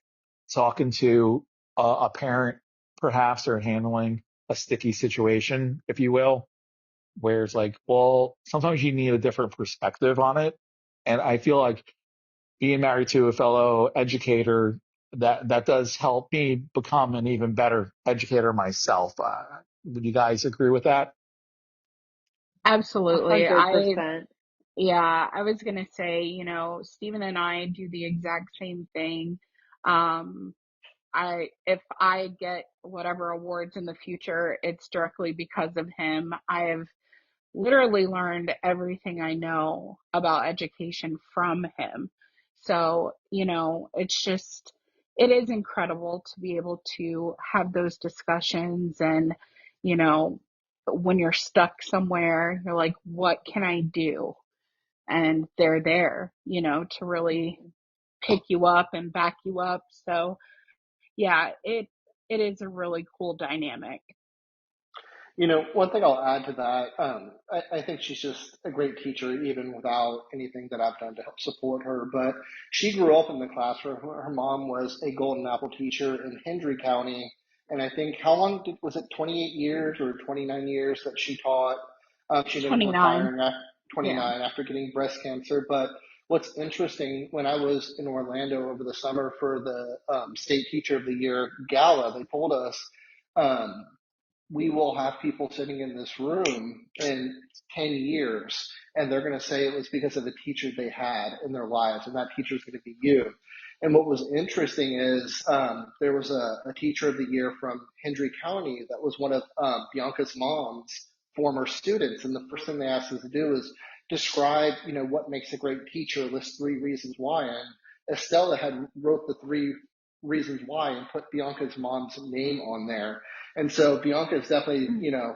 talking to a parent, perhaps, or handling a sticky situation, if you will, where it's like, well, sometimes you need a different perspective on it. And I feel like being married to a fellow educator, that does help me become an even better educator myself. Would you guys agree with that? Absolutely. 100%. I was going to say, Stephen and I do the exact same thing. If I get whatever awards in the future, it's directly because of him. I have literally learned everything I know about education from him. So, it is incredible to be able to have those discussions and, when you're stuck somewhere, you're like, what can I do? And they're there, to really pick you up and back you up. So yeah, it is a really cool dynamic. One thing I'll add to that, I think she's just a great teacher, even without anything that I've done to help support her. But she grew up in the classroom. Her mom was a Golden Apple teacher in Hendry County. And I think, how long was it, 28 years or 29 years that she taught? She ended up 29. retiring at 29 after getting breast cancer. But what's interesting, when I was in Orlando over the summer for the State Teacher of the Year gala, they told us, we will have people sitting in this room in 10 years, and they're going to say it was because of the teacher they had in their lives, and that teacher is going to be you. And what was interesting is there was a teacher of the year from Hendry County that was one of Bianca's mom's former students, and the first thing they asked us to do is describe, what makes a great teacher, list 3 reasons why, and Estella had wrote the 3 reasons why and put Bianca's mom's name on there. And so Bianca's definitely,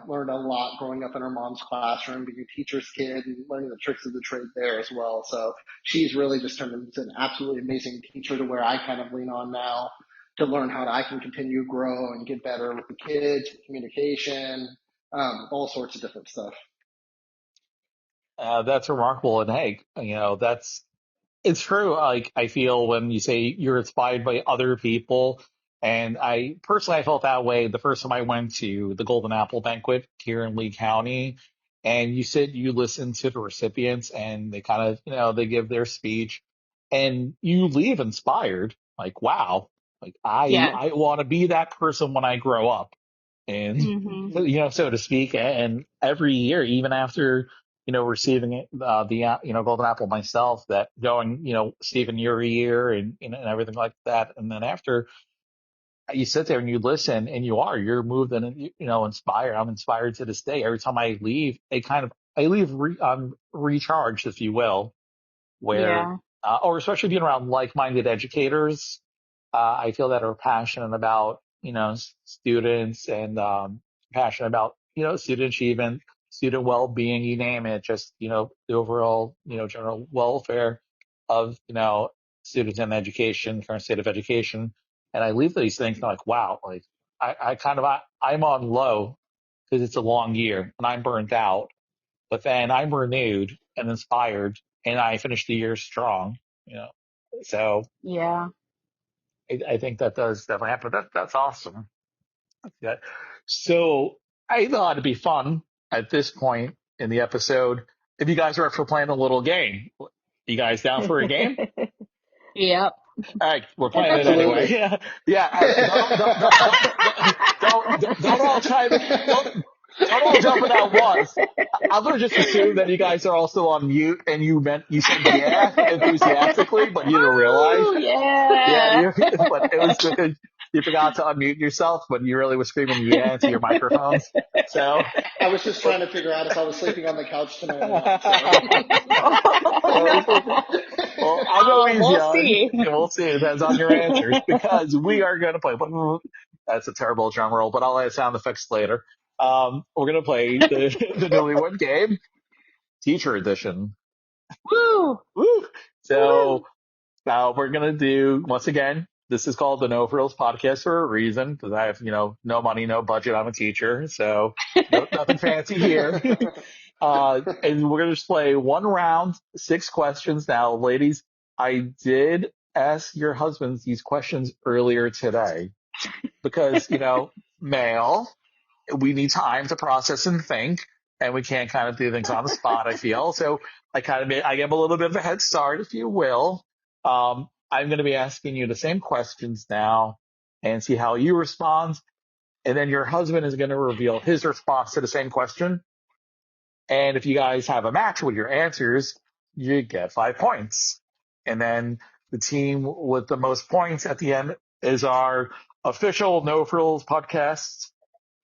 learned a lot growing up in her mom's classroom, being a teacher's kid and learning the tricks of the trade there as well. So she's really just turned into an absolutely amazing teacher, to where I kind of lean on now to learn how I can continue to grow and get better with the kids, communication, all sorts of different stuff. That's remarkable. And hey, it's true. Like, I feel when you say you're inspired by other people, and I personally, I felt that way the first time I went to the Golden Apple Banquet here in Lee County. And you listen to the recipients and they kind of, they give their speech and you leave inspired. Like, wow, like Yes. I want to be that person when I grow up. And, Mm-hmm. so to speak. And every year, even after, receiving it, Golden Apple myself, that going, Stephen year a year and everything like that. And then after you sit there and you listen and you're moved and, inspired. I'm inspired to this day. Every time I leave, I leave recharged, if you will, where, Yeah. or especially being around like-minded educators, I feel that are passionate about, students and, passionate about, student achievement, student well-being, you name it, just, the overall, general welfare of, students and education, current state of education. And I leave these things and I'm like, wow, like I'm on low because it's a long year and I'm burnt out, but then I'm renewed and inspired and I finish the year strong, you know. So Yeah. I think that does definitely happen. That's awesome. Yeah. So I thought it'd be fun at this point in the episode if you guys are up for playing a little game. You guys down for a game? Yep. All right, we're playing it anyway. Absolutely. Yeah, yeah. Don't all try to don't all jump in at once. I'm gonna just assume that you guys are also on mute and you said yeah enthusiastically, but you didn't realize. Woo, Yeah, yeah. but it was because you forgot to unmute yourself, but you really were screaming yeah into your microphones. So I was just trying to figure out if I was sleeping on the couch tonight or not. well, I'll go easy We'll on see. you. We'll see. It depends on your answers because we are going to play. That's a terrible drum roll, but I'll add sound effects later. We're going to play the Newlywed Game, Teacher Edition. Woo. Woo! So we're going to do, once again, this is called the No-Frills Podcast for a reason because I have, no money, no budget. I'm a teacher, so nothing fancy here. And we're going to just play one round, 6 questions. Now, ladies, I did ask your husbands these questions earlier today because, male, we need time to process and think, and we can't kind of do things on the spot, I feel. So I give a little bit of a head start, if you will. I'm going to be asking you the same questions now and see how you respond. And then your husband is going to reveal his response to the same question. And if you guys have a match with your answers, you get 5 points. And then the team with the most points at the end is our official No Frills Podcast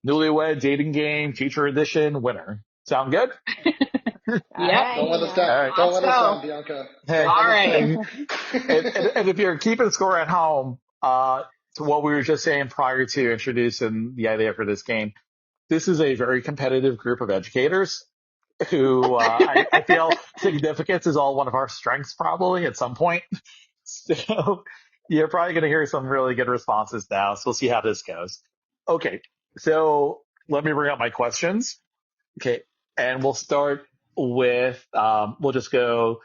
Newlywed Dating Game Teacher Edition winner. Sound good? Yep. Don't let us down. All right. Don't let us Let's down, go. Bianca. Hey, All right. and if you're keeping score at home, to what we were just saying prior to introducing the idea for this game, this is a very competitive group of educators who I feel significance is all one of our strengths probably at some point. So you're probably going to hear some really good responses now. So we'll see how this goes. Okay. So let me bring up my questions. Okay. And we'll start with, we'll just go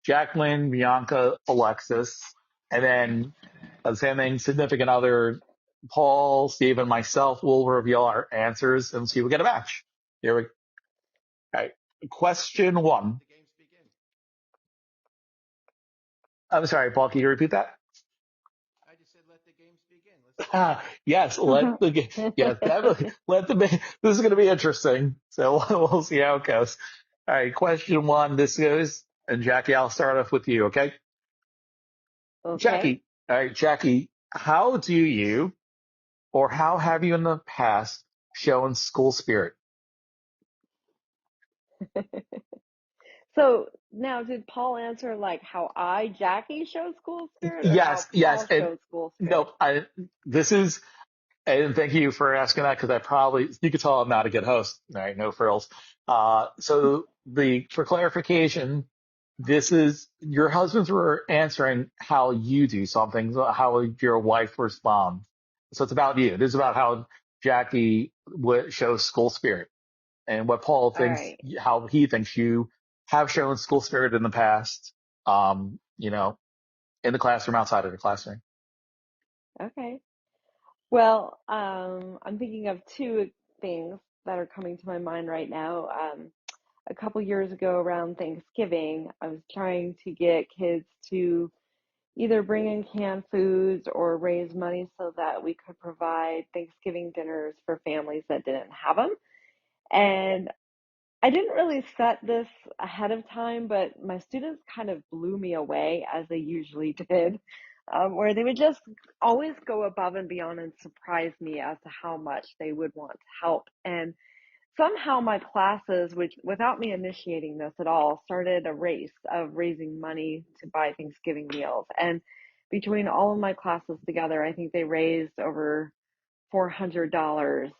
Jaclyn, Bianca, Alexis, and then the same thing, significant other, Paul, Steve, and myself will reveal our answers and see if we get a match. Here we go. All right. Question 1. The games begin. I'm sorry, Paul, can you repeat that? I just said let the games begin. Let's see. Yes, yes, definitely. This is going to be interesting. So we'll see how it goes. All right. Question 1. This goes, and Jackie, I'll start off with you. Okay. Okay. Jackie. All right, Jackie, how do you, or how have you in the past shown school spirit? So now, did Paul answer like how Jackie, show school spirit, or how Yes. Paul And showed school spirit? no, this is, and thank you for asking that because you could tell I'm not a good host. All right, no frills. So for clarification, this is your husbands were answering how you do something, how your wife responds. So it's about you. This is about how Jackie shows school spirit and what Paul All thinks, right. how he thinks you have shown school spirit in the past, you know, in the classroom, outside of the classroom? Okay. Well, I'm thinking of two things that are coming to my mind right now. A couple years ago around Thanksgiving, I was trying to get kids to either bring in canned foods or raise money so that we could provide Thanksgiving dinners for families that didn't have them. And I didn't really set this ahead of time, but my students kind of blew me away as they usually did, where they would just always go above and beyond and surprise me as to how much they would want to help. And somehow my classes, which without me initiating this at all, started a race of raising money to buy Thanksgiving meals. And between all of my classes together, I think they raised over $400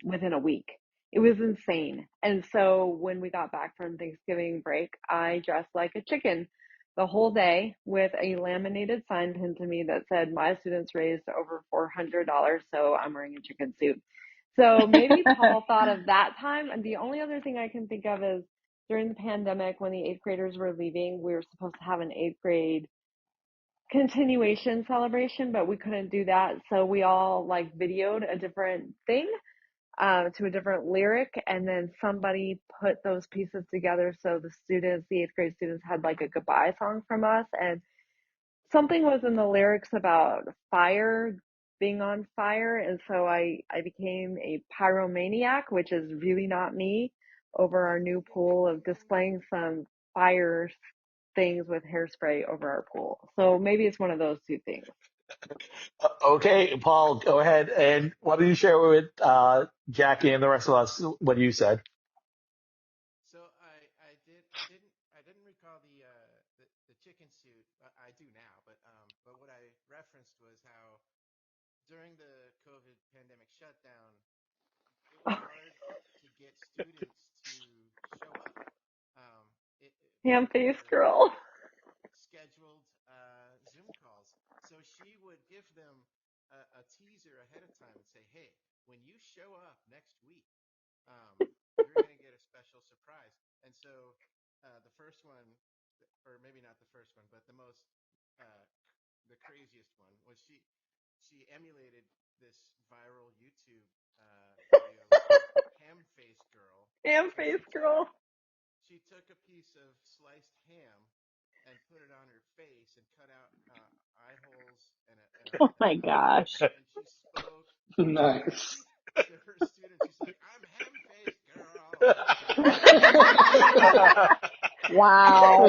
within a week. It was insane. And so when we got back from Thanksgiving break, I dressed like a chicken the whole day with a laminated sign pinned to me that said, "My students raised over $400, so I'm wearing a chicken suit." So maybe Paul thought of that time. And the only other thing I can think of is during the pandemic when the eighth graders were leaving, we were supposed to have an eighth grade continuation celebration, but we couldn't do that. So we all like videoed a different thing to a different lyric, and then somebody put those pieces together. So the students, the eighth grade students, had like a goodbye song from us, and something was in the lyrics about fire, being on fire. And so I became a pyromaniac, which is really not me, over our new pool of displaying some fire things with hairspray over our pool. So maybe it's one of those two things. Okay, Paul, go ahead. And why don't you share with Jackie and the rest of us what you said? So I didn't recall the chicken suit. I do now, but what I referenced was how during the COVID pandemic shutdown, it was hard to get students to show up. Ham With face the girl. scheduled Zoom calls. So she would give them a teaser ahead of time and say, "Hey, when you show up next week, you're going to get a special surprise." And so the first one, or maybe not the first one, but uh, the craziest one was she emulated this viral YouTube video called Ham Face Girl. Ham So face girl. she took a piece of sliced ham and put it on her face and cut out eye holes Oh and my a mouth. gosh. And she spoke Nice. to her students. She's like, "I'm ham face girl." Wow.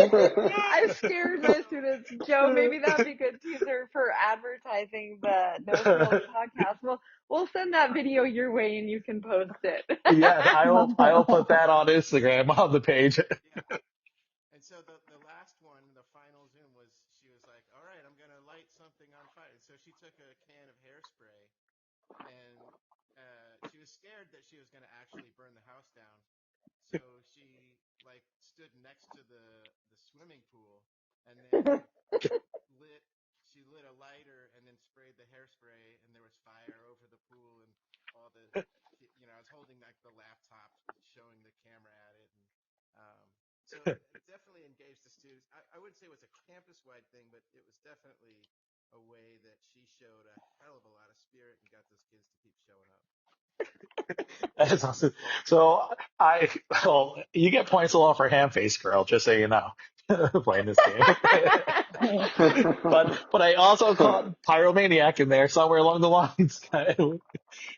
I scared my students. Joe, maybe that'd be a good teaser for advertising the No Frills podcast. We'll send that video your way and you can post it. Yes, I'll put that on Instagram on the page. Yeah. And so the last one, the final Zoom was she was like, "All right, I'm gonna light something on fire." So she took a can of hairspray and she was scared that she was gonna actually burn the house down. So she like stood next to the swimming pool and then lit she lit a lighter and then sprayed the hairspray and there was fire over the pool and all the I was holding like the laptop showing the camera at it and so it definitely engaged the students. I wouldn't say it was a campus wide thing, but it was definitely a way that she showed a hell of a lot of spirit and got those kids to keep showing up. That's awesome. So well, you get points along for Ham Face Girl, just so you know, playing this game. But I also caught Pyromaniac in there somewhere along the lines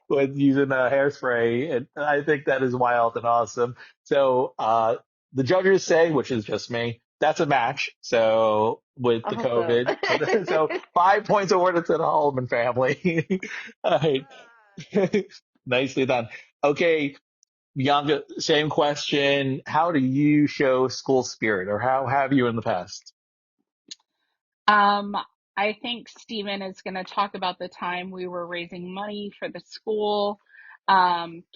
with using hairspray, and I think that is wild and awesome. So the judges say, which is just me, that's a match. So with the Awesome. COVID, so 5 points awarded to the Holman family. All right. Right. Nicely done. Okay, Bianca, same question. How do you show school spirit, or how have you in the past? Um, I think Stephen is going to talk about the time we were raising money for the school.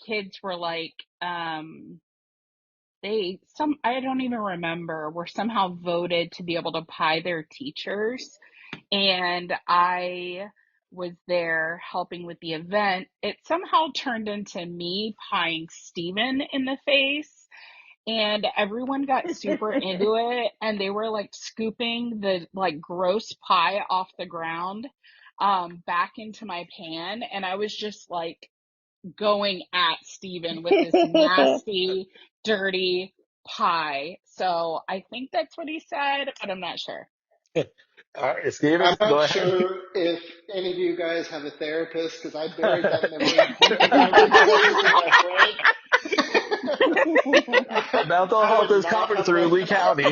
Kids were like, I don't even remember, were somehow voted to be able to pie their teachers. And I was there helping with the event. It somehow turned into me pieing Stephen in the face. and everyone got super into it, and they were like scooping the like gross pie off the ground back into my pan, and I was just like going at Steven with this nasty, dirty pie. So I think that's what he said, but I'm not sure. All right, Steven, I'm go not ahead. sure if any of you guys have a therapist, because I buried that memory deep in my brain. Mental health is covered through Lee County. I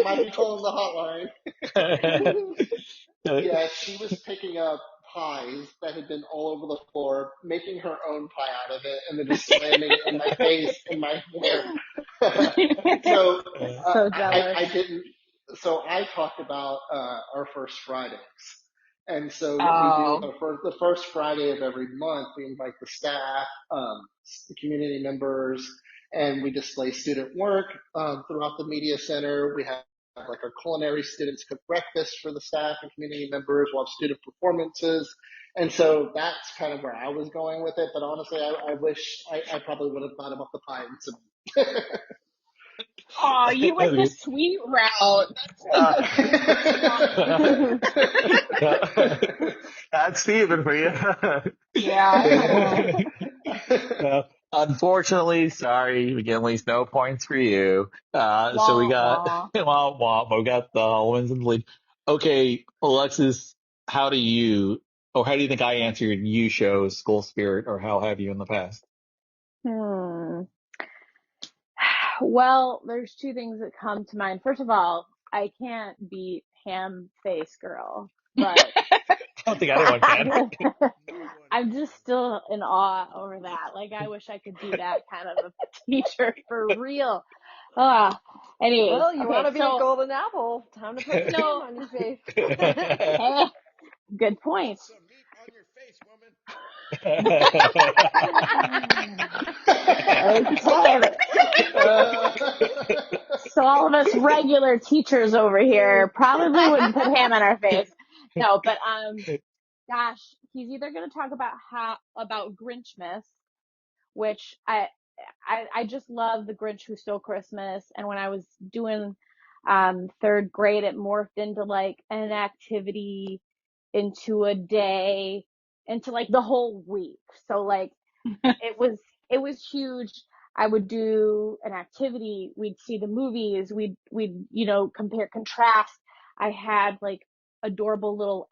might be calling the hotline. Yeah, she was picking up pies that had been all over the floor, making her own pie out of it, and then just slamming it in my face and my hair. So So jealous. I didn't. So I talked about our first Fridays. And so what we do is Oh, the first Friday of every month, we invite the staff, the community members, and we display student work throughout the media center. We have like our culinary students cook breakfast for the staff and community members. We'll have student performances. And so that's kind of where I was going with it. But honestly, I wish I probably would have thought about the pie and some. oh, you went the sweet route. That's Steven for you. Yeah. Unfortunately, sorry, McGinley's no points for you. So we got, Wah, we got the Holimons in the lead. Okay, Alexis, how do you think I answered you show school spirit, or how have you in the past? Well, there's two things that come to mind. First of all, I can't beat ham face girl, but I don't think anyone can. I'm just still in awe over that. Like, I wish I could be that kind of a teacher for real. Anyways, Well, you want to be a so golden apple. Time to put some No. on your face. Good point. Some meat on your face, woman. Okay. So all of us regular teachers over here probably wouldn't put ham on our face. No, but gosh, he's either going to talk about Grinchmas, which I just love the Grinch Who Stole Christmas. And when I was doing third grade, it morphed into like an activity, into a day, into like the whole week. So like it was huge. I would do an activity. We'd see the movies. We'd compare, contrast. I had like adorable little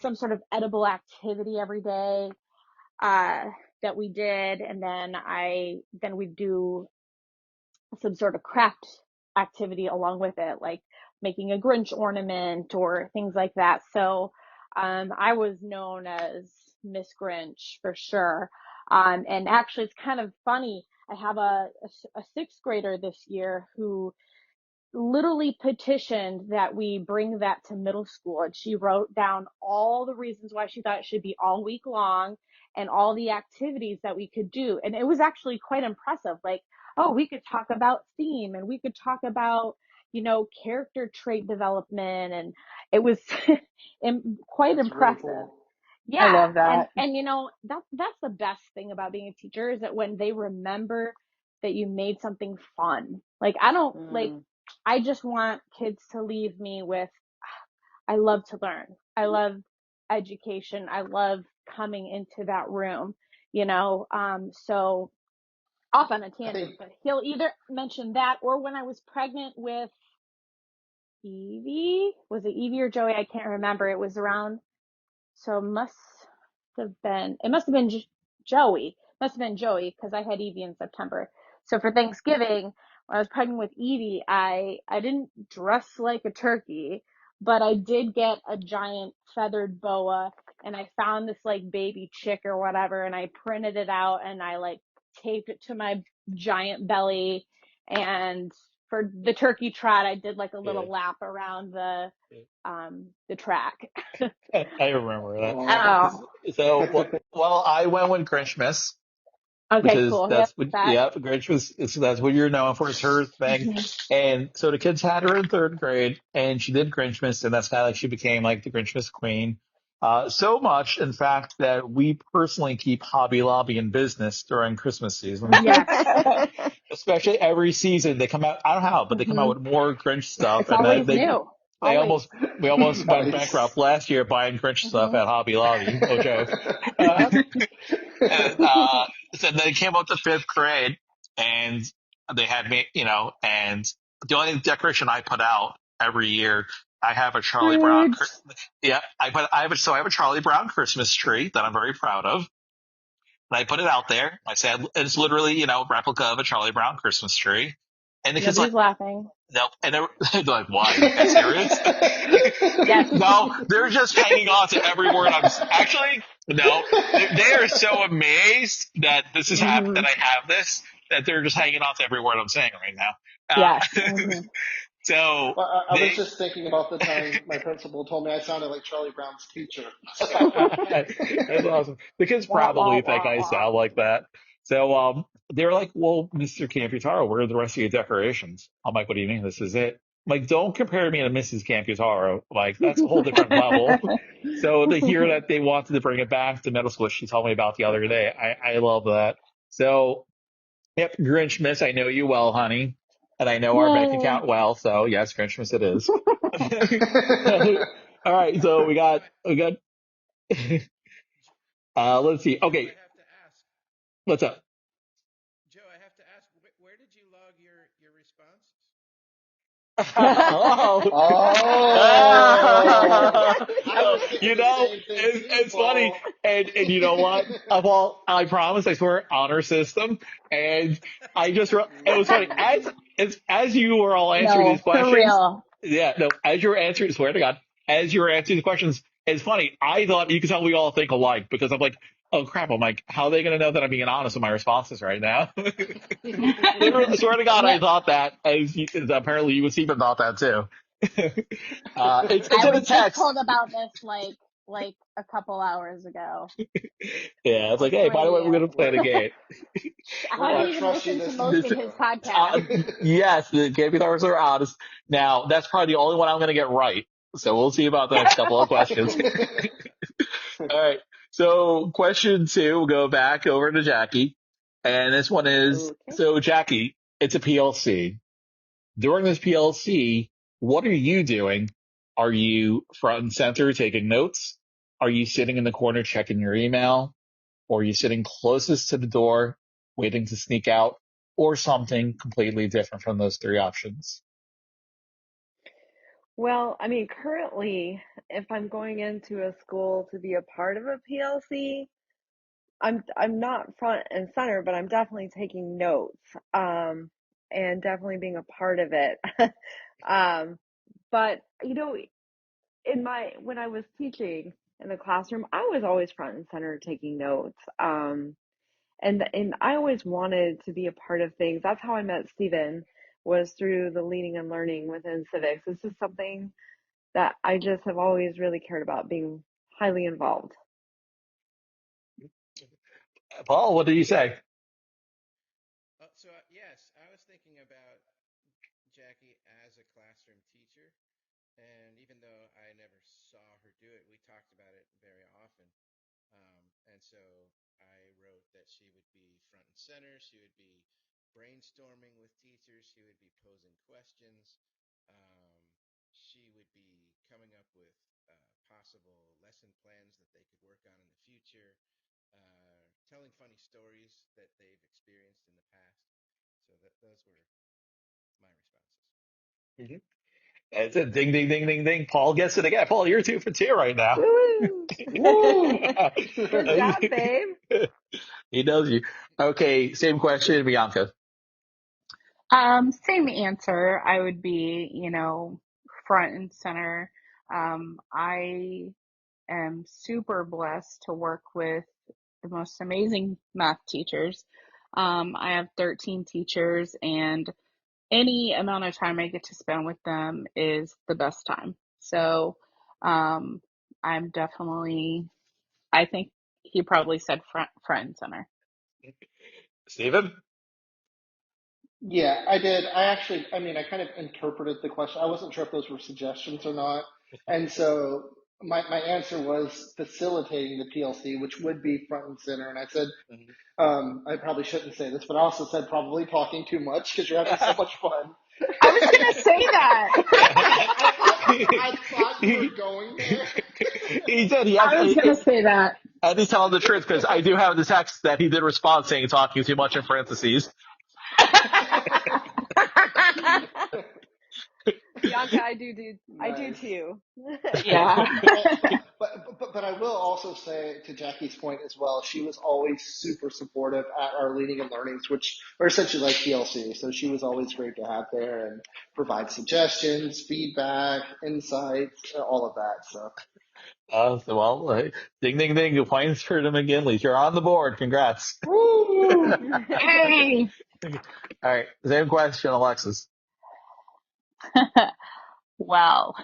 some sort of edible activity every day that we did, and then we'd do some sort of craft activity along with it, like making a Grinch ornament or things like that. So I was known as Miss Grinch for sure. And actually, it's kind of funny. I have a sixth grader this year who literally petitioned that we bring that to middle school. And she wrote down all the reasons why she thought it should be all week long and all the activities that we could do. And it was actually quite impressive. Like, oh, we could talk about theme, and we could talk about, character trait development. And it was quite That's impressive. really cool. Yeah. I love that. And that's the best thing about being a teacher, is that when they remember that you made something fun. Like, I don't I just want kids to leave me with, I love to learn. I love education. I love coming into that room, so off on a tangent, but he'll either mention that, or when I was pregnant with Evie, was it Evie or Joey? I can't remember. It was around, so it must have been Joey. Must have been Joey, because I had Evie in September. So for Thanksgiving, when I was pregnant with Evie, I didn't dress like a turkey, but I did get a giant feathered boa, and I found this like baby chick or whatever, and I printed it out, and I like taped it to my giant belly. And for the turkey trot, I did like a little lap around the track. I remember that. Oh. So, well, I went with Grinchmas. Okay, cool. That's what, Grinch that's what you're known for, is her thing. And so the kids had her in third grade, and she did Grinchmas, and that's kind of like she became like the Grinchmas queen. So much, in fact, that we personally keep Hobby Lobby in business during Christmas season. Yes. Especially every season, they come out. I don't know how, but they come out Hmm. with more Grinch stuff, It's and always they new. they Always. almost we almost went Nice. bankrupt last year buying Grinch stuff Hmm. at Hobby Lobby. No joke. Uh, Yep. and so they came up to fifth grade, and they had me, and the only decoration I put out every year, I have a Charlie Brown. Scrooge. Yeah, I have a Charlie Brown Christmas tree that I'm very proud of. And I put it out there. I said it's literally, replica of a Charlie Brown Christmas tree. And the kids like, Nobody's laughing. no, and they're like, why? Are you that serious? Yes. No, they're just hanging on to every word actually, no, they are so amazed that this is Hmm. that I have this, that they're just hanging on to every word I'm saying right now. Yes. Hmm. So Well, I was they, just thinking about the time my principal told me I sounded like Charlie Brown's teacher. that's awesome. The kids Wah, wah, probably think wah, I wah. sound like that. So they were like, well, Mr. Camputaro, where are the rest of your decorations? I'm like, what do you mean? This is it. I'm like, don't compare me to Mrs. Camputaro. Like, that's a whole different level. So to hear that they wanted to bring it back to middle school, she told me about the other day. I love that. So, yep, Grinchmas, I know you well, honey. And I know our bank Yay. account well. So yes, Grinchmas it is. All right. So we got let's see. Joe, Okay, I have to ask. what's up? Joe, I have to ask. Where did you log your responses? Oh, Oh, I was thinking you the know, same thing too, it's funny, Paul. and you know what? Well, I promise, I swear, honor system, and it was funny as you were all answering these No, for questions. real. Yeah, no, as you were answering, swear to God, as you were answering the questions, it's funny. I thought you could tell we all think alike because I'm like, oh crap, I'm like, how are they going to know that I'm being honest with my responses right now? Literally, I swear to God, I Yep. thought that, as apparently you Stephen thought that too. It's I in a was just text. told about this like a couple hours ago. Yeah, it's like, Like hey, by the way, we're brand gonna play the new. game. I We're haven't gonna even trust you listened to this most This, of his podcasts. yes, the game stars are honest. Now, that's probably the only one I'm gonna get right. So we'll see about the next couple of questions. All right. So question two, we'll go back over to Jackie. And this one is, Okay. so Jackie, it's a PLC. During this PLC, what are you doing? Are you front and center taking notes? Are you sitting in the corner checking your email? Or are you sitting closest to the door, waiting to sneak out? Or something completely different from those three options? Well, I mean, currently, if I'm going into a school to be a part of a PLC, I'm not front and center, but I'm definitely taking notes, and definitely being a part of it. Um, but when I was teaching in the classroom, I was always front and center taking notes. And I always wanted to be a part of things. That's how I met Stephen, was through the leading and learning within civics. This is something that I just have always really cared about, being highly involved. Paul, what do you say? Yes, I was thinking about Jackie as a classroom teacher, and even though I never saw her do it, we talked about it very often. And so I wrote that she would be front and center. She would be brainstorming with teachers. She would be posing questions. Um, she would be coming up with possible lesson plans that they could work on in the future, telling funny stories that they've experienced in the past. So those were my responses. Mhm. It's a ding, ding, ding, ding, ding. Paul gets it again. Paul, you're 2 for 2 right now. Woo! Woo! Good job, babe. He knows you. Okay, same question, Bianca. Same answer. I would be, front and center. I am super blessed to work with the most amazing math teachers. I have 13 teachers, and any amount of time I get to spend with them is the best time. So, um, I'm definitely, I think he probably said front and center. Stephen? Yeah, I did. I mean, I kind of interpreted the question. I wasn't sure if those were suggestions or not. And so my answer was facilitating the PLC, which would be front and center. And I said, I probably shouldn't say this, but I also said probably talking too much because you're having so much fun. I was gonna say that. I thought you were going there. He did. He I was actually, gonna say that. and he's telling the truth because I do have the text that he did respond saying talking too much in parentheses. Bianca, I do Nice. too. Yeah. But I will also say, to Jackie's point as well, she was always super supportive at our leading and learnings, which are essentially like PLC. So she was always great to have there and provide suggestions, feedback, insights, all of that. So Ding, ding, ding. Points for the McGinleys. You're on the board. Congrats. Woo! Hey. All right. Same question, Alexis. Well,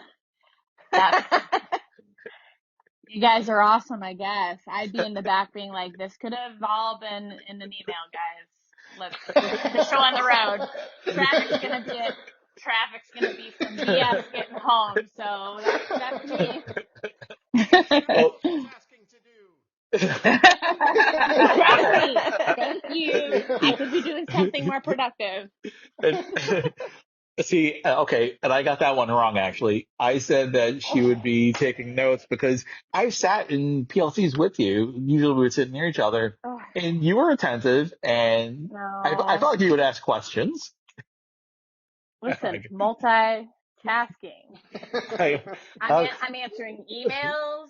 you guys are awesome, I guess. I'd be in the back being like, this could have all been in an email, guys. Let's get the show on the road. Traffic's gonna be from BS getting home. So that's me. Well, Asking to do. Exactly. Thank you. I could be doing something more productive. see, okay, and I got that one wrong, actually. I said that she would be taking notes because I've sat in PLCs with you. Usually we would sit near each other, Oh, and you were attentive, and I No. felt like you would ask questions. Listen, multitasking. I- I'm answering emails.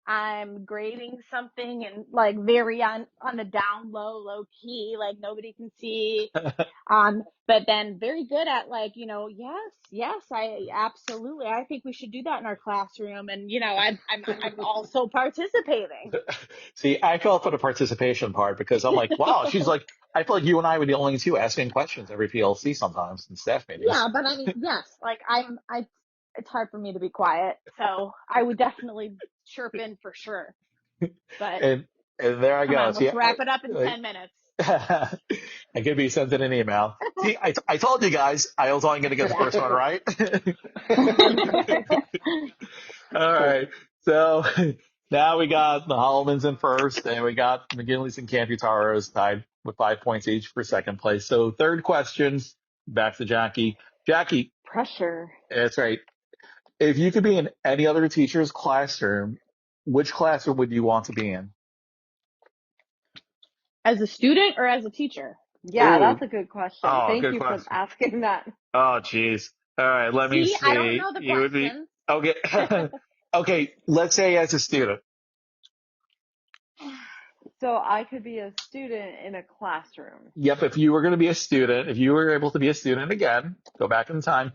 I'm grading something and like very on the down low key, like nobody can see. But then very good at like, yes, I absolutely. I think we should do that in our classroom. And I'm also participating. See, I fell for the participation part because I'm like, wow, she's like, I feel like you and I were the only two asking questions every PLC sometimes in staff meetings. Yeah, but I mean, yes, like it's hard for me to be quiet. So I would definitely chirp in for sure. But And there I come go. on, See, let's wrap it up in 10 minutes. I could be sent in an email. See, I told you guys I was only going to get the first one right. All right. So now we got the Hollimans in first, and we got McGinley's and Camputaros tied with 5 points each for second place. So third question, back to Jackie. Jackie, pressure. that's right. If you could be in any other teacher's classroom, which classroom would you want to be in? As a student or as a teacher? Yeah, Ooh. that's a good question. Oh, Thank good you question. for asking that. Oh, jeez. All right, let me see. I don't know the You would be questions. okay. Okay, let's say as a student. So I could be a student in a classroom. Yep, if you were going to be a student, if you were able to be a student again, go back in time.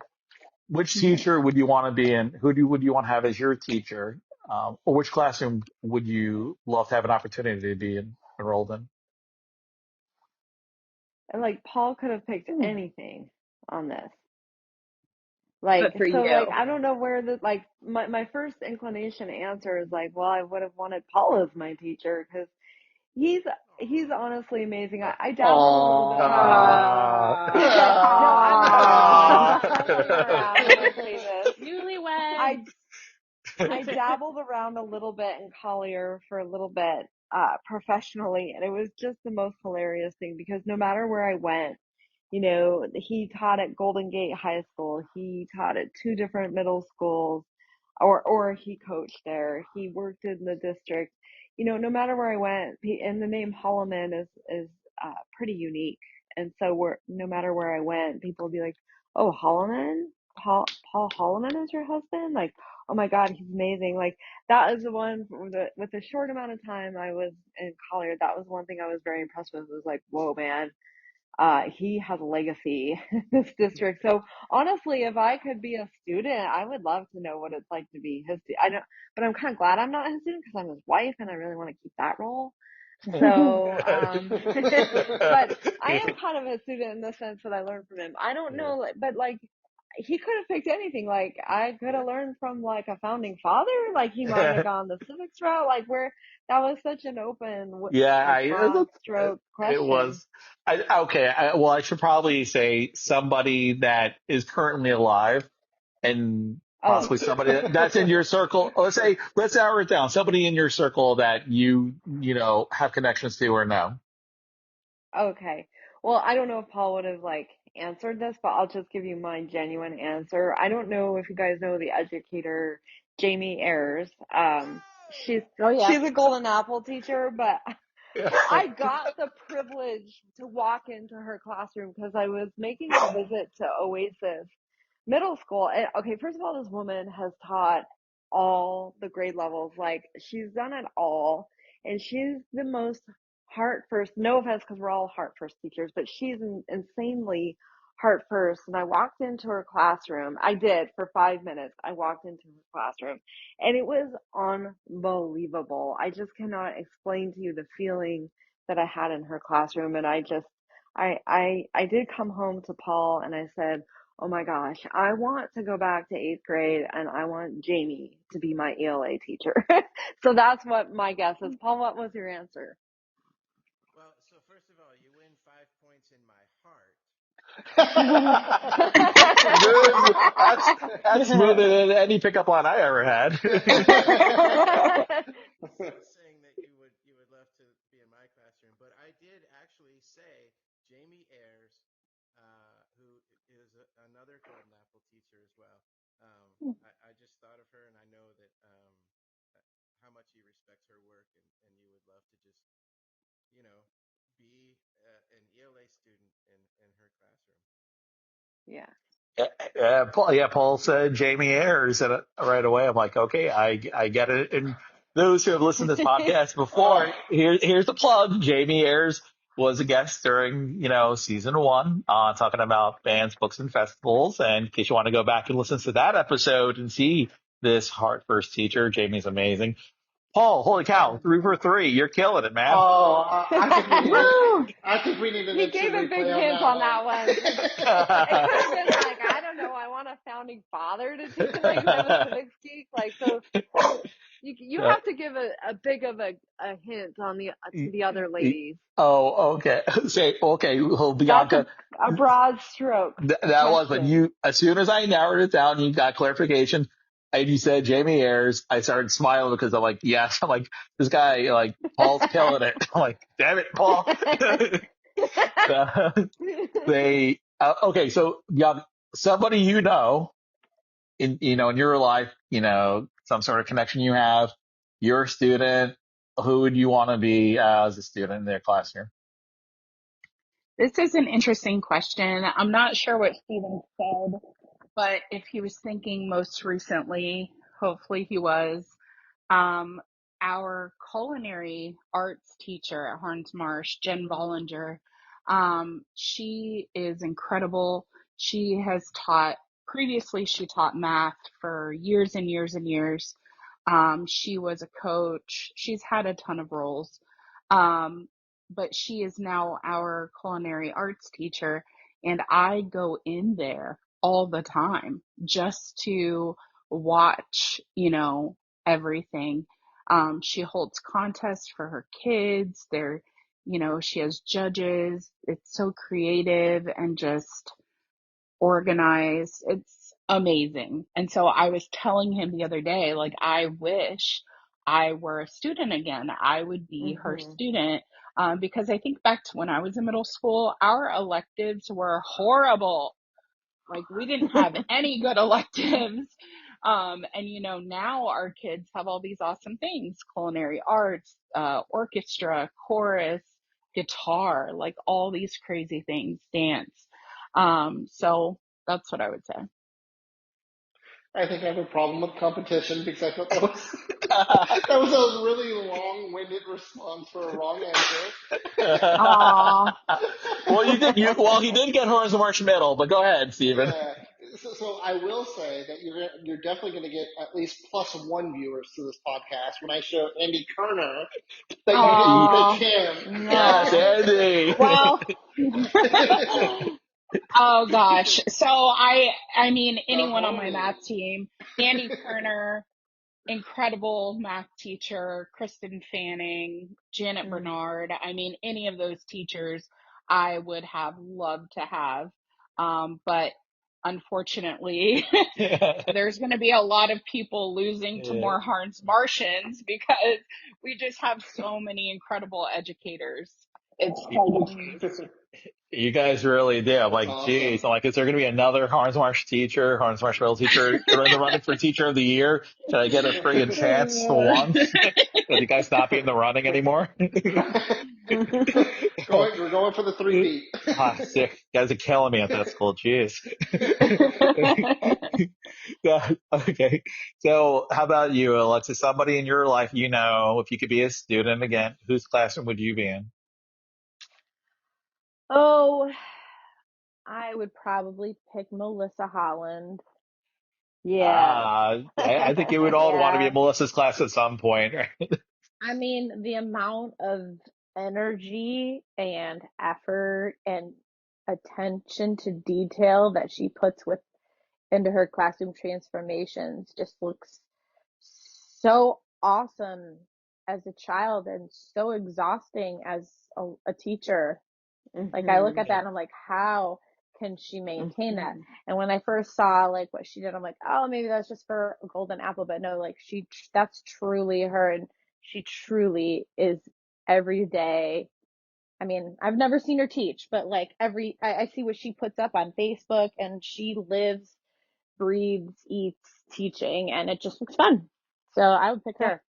Which teacher would you want to be in? Would you want to have as your teacher? Or which classroom would you love to have an opportunity to be enrolled in? And like Paul could have picked anything on this. But for you. I don't know where my first inclination answer is like, well, I would have wanted Paul as my teacher because he's honestly amazing. I dabbled a little bit. Newlywed. I dabbled around a little bit in Collier for a little bit professionally, and it was just the most hilarious thing because no matter where I went, he taught at Golden Gate High School, he taught at 2 different middle schools, or he coached there, he worked in the district. No matter where I went, and the name Holimon is pretty unique, and so no matter where I went, people would be like, "Oh, Holimon, Paul Holimon is your husband?" Like, oh my God, he's amazing. Like that is the one with the short amount of time I was in Collier. That was one thing I was very impressed with. Was like, whoa, man, he has a legacy in this district. So honestly, if I could be a student, I would love to know what it's like to be his student. I don't, but I'm kind of glad I'm not his student because I'm his wife and I really want to keep that role. So, but I am kind of a student in the sense that I learned from him. I don't know, but like, he could have picked anything. Like I could have learned from like a founding father. Like he might have gone the civics route. Like where that was such an open, broad stroke question. It was. Well, I should probably say somebody that is currently alive and Oh, Possibly somebody that's in your circle. Let's narrow it down. Somebody in your circle that you have connections to or know. okay. Well, I don't know if Paul would have like answered this, but I'll just give you my genuine answer. I don't know if you guys know the educator Jamie Ayers. She's Oh yeah. she's a golden apple teacher, but I got the privilege to walk into her classroom because I was making a visit to Oasis Middle School. And okay, first of all, this woman has taught all the grade levels. Like she's done it all, and she's the most heart first. No offense, because we're all heart first teachers, but she's insanely heart first. And I walked into her classroom. I did for 5 minutes. I walked into her classroom, and it was unbelievable. I just cannot explain to you the feeling that I had in her classroom. And I did come home to Paul and I said, oh my gosh, I want to go back to 8th grade and I want Jamie to be my ELA teacher. So that's what my guess is. Paul, what was your answer? Well, so first of all, you win 5 points in my heart. That's smoother than any pickup line I ever had. Saying that you would love to be in my classroom, but I did actually say Jamie Ayers, who is another Golden Apple teacher as well. I just thought of her, and I know that how much he respects her work, and you would love to just be an ELA student in her classroom. Yeah. Paul said Jamie Ayers, and right away I'm like, okay, I get it. And those who have listened to this podcast before, here's the plug. Jamie Ayers was a guest during season 1, talking about bands, books, and festivals. And in case you want to go back and listen to that episode and see this heart first teacher, Jamie's amazing. Paul, holy cow, 3 for 3, you're killing it, man. Oh, I think we need an He instant gave a big replay hint on that one. It Yeah. could have been like, I don't know, I want a founding father to teach him. Like, I'm a civics geek. Like, so you have to give a big of a hint on to the other ladies. Oh, okay. Well, That's Bianca, a broad stroke that was, but question. as soon as I narrowed it down, you got clarification, and you said Jamie Ayers, I started smiling because I'm like, yes, I'm like, this guy, like, Paul's killing it. I'm like, damn it, Paul. Okay, so somebody in your life, some sort of connection you have, you're a student, who would you want to be as a student in their classroom? This is an interesting question. I'm not sure what Steven said, but if he was thinking most recently, hopefully he was, our culinary arts teacher at Harns Marsh, Jen Bollinger, she is incredible. Previously she taught math for years and years and years. She was a coach. She's had a ton of roles. But she is now our culinary arts teacher, and I go in there all the time just to watch, everything. She holds contests for her kids. She has judges. It's so creative and just organized. It's amazing. And so I was telling him the other day, like, I wish I were a student again. I would be her student. Because I think back to when I was in middle school, our electives were horrible. Like, we didn't have any good electives. And now our kids have all these awesome things: culinary arts, orchestra, chorus, guitar, like all these crazy things, dance. So that's what I would say. I think I have a problem with competition because I thought that was a really long-winded response for a wrong answer. Aww. Well, he did get her as a marshmallow, but go ahead, Steven. Yeah. So I will say that you're definitely going to get at least +1 viewers to this podcast when I show Andy Kerner that Aw. you can. Yes, Andy. Well, oh gosh. So I mean, anyone on my math team, Andy Kerner, incredible math teacher, Kristen Fanning, Janet Bernard. I mean, any of those teachers I would have loved to have. But unfortunately, Yeah. there's going to be a lot of people losing to more Harns Martians because we just have so many incredible educators. It's hard to chase. You guys really do. I'm That's like, geez. awesome. I'm like, is there going to be another Harns Marsh teacher, Harns Marsh Middle teacher in the running for Teacher of the Year? Should I get a friggin' chance for once? Will you guys not be in the running anymore? We're going for the 3-peat. Sick. You guys are killing me at that school. Jeez. Yeah, okay. So how about you, Alexis? Somebody in your life, if you could be a student again, whose classroom would you be in? Oh, I would probably pick Melissa Holland. Yes. I think you would all want to be Yeah. in Melissa's class at some point, right? I mean, the amount of energy and effort and attention to detail that she puts into her classroom transformations just looks so awesome as a child and so exhausting as a teacher. Like I look Mhm. at that and I'm like, how can she maintain that? Mhm. And when I first saw like what she did, I'm like, oh, maybe that's just for a golden apple. But no, like that's truly her, and she truly is every day. I mean, I've never seen her teach, but like I see what she puts up on Facebook, and she lives, breathes, eats teaching, and it just looks fun. So I would pick Yeah. her.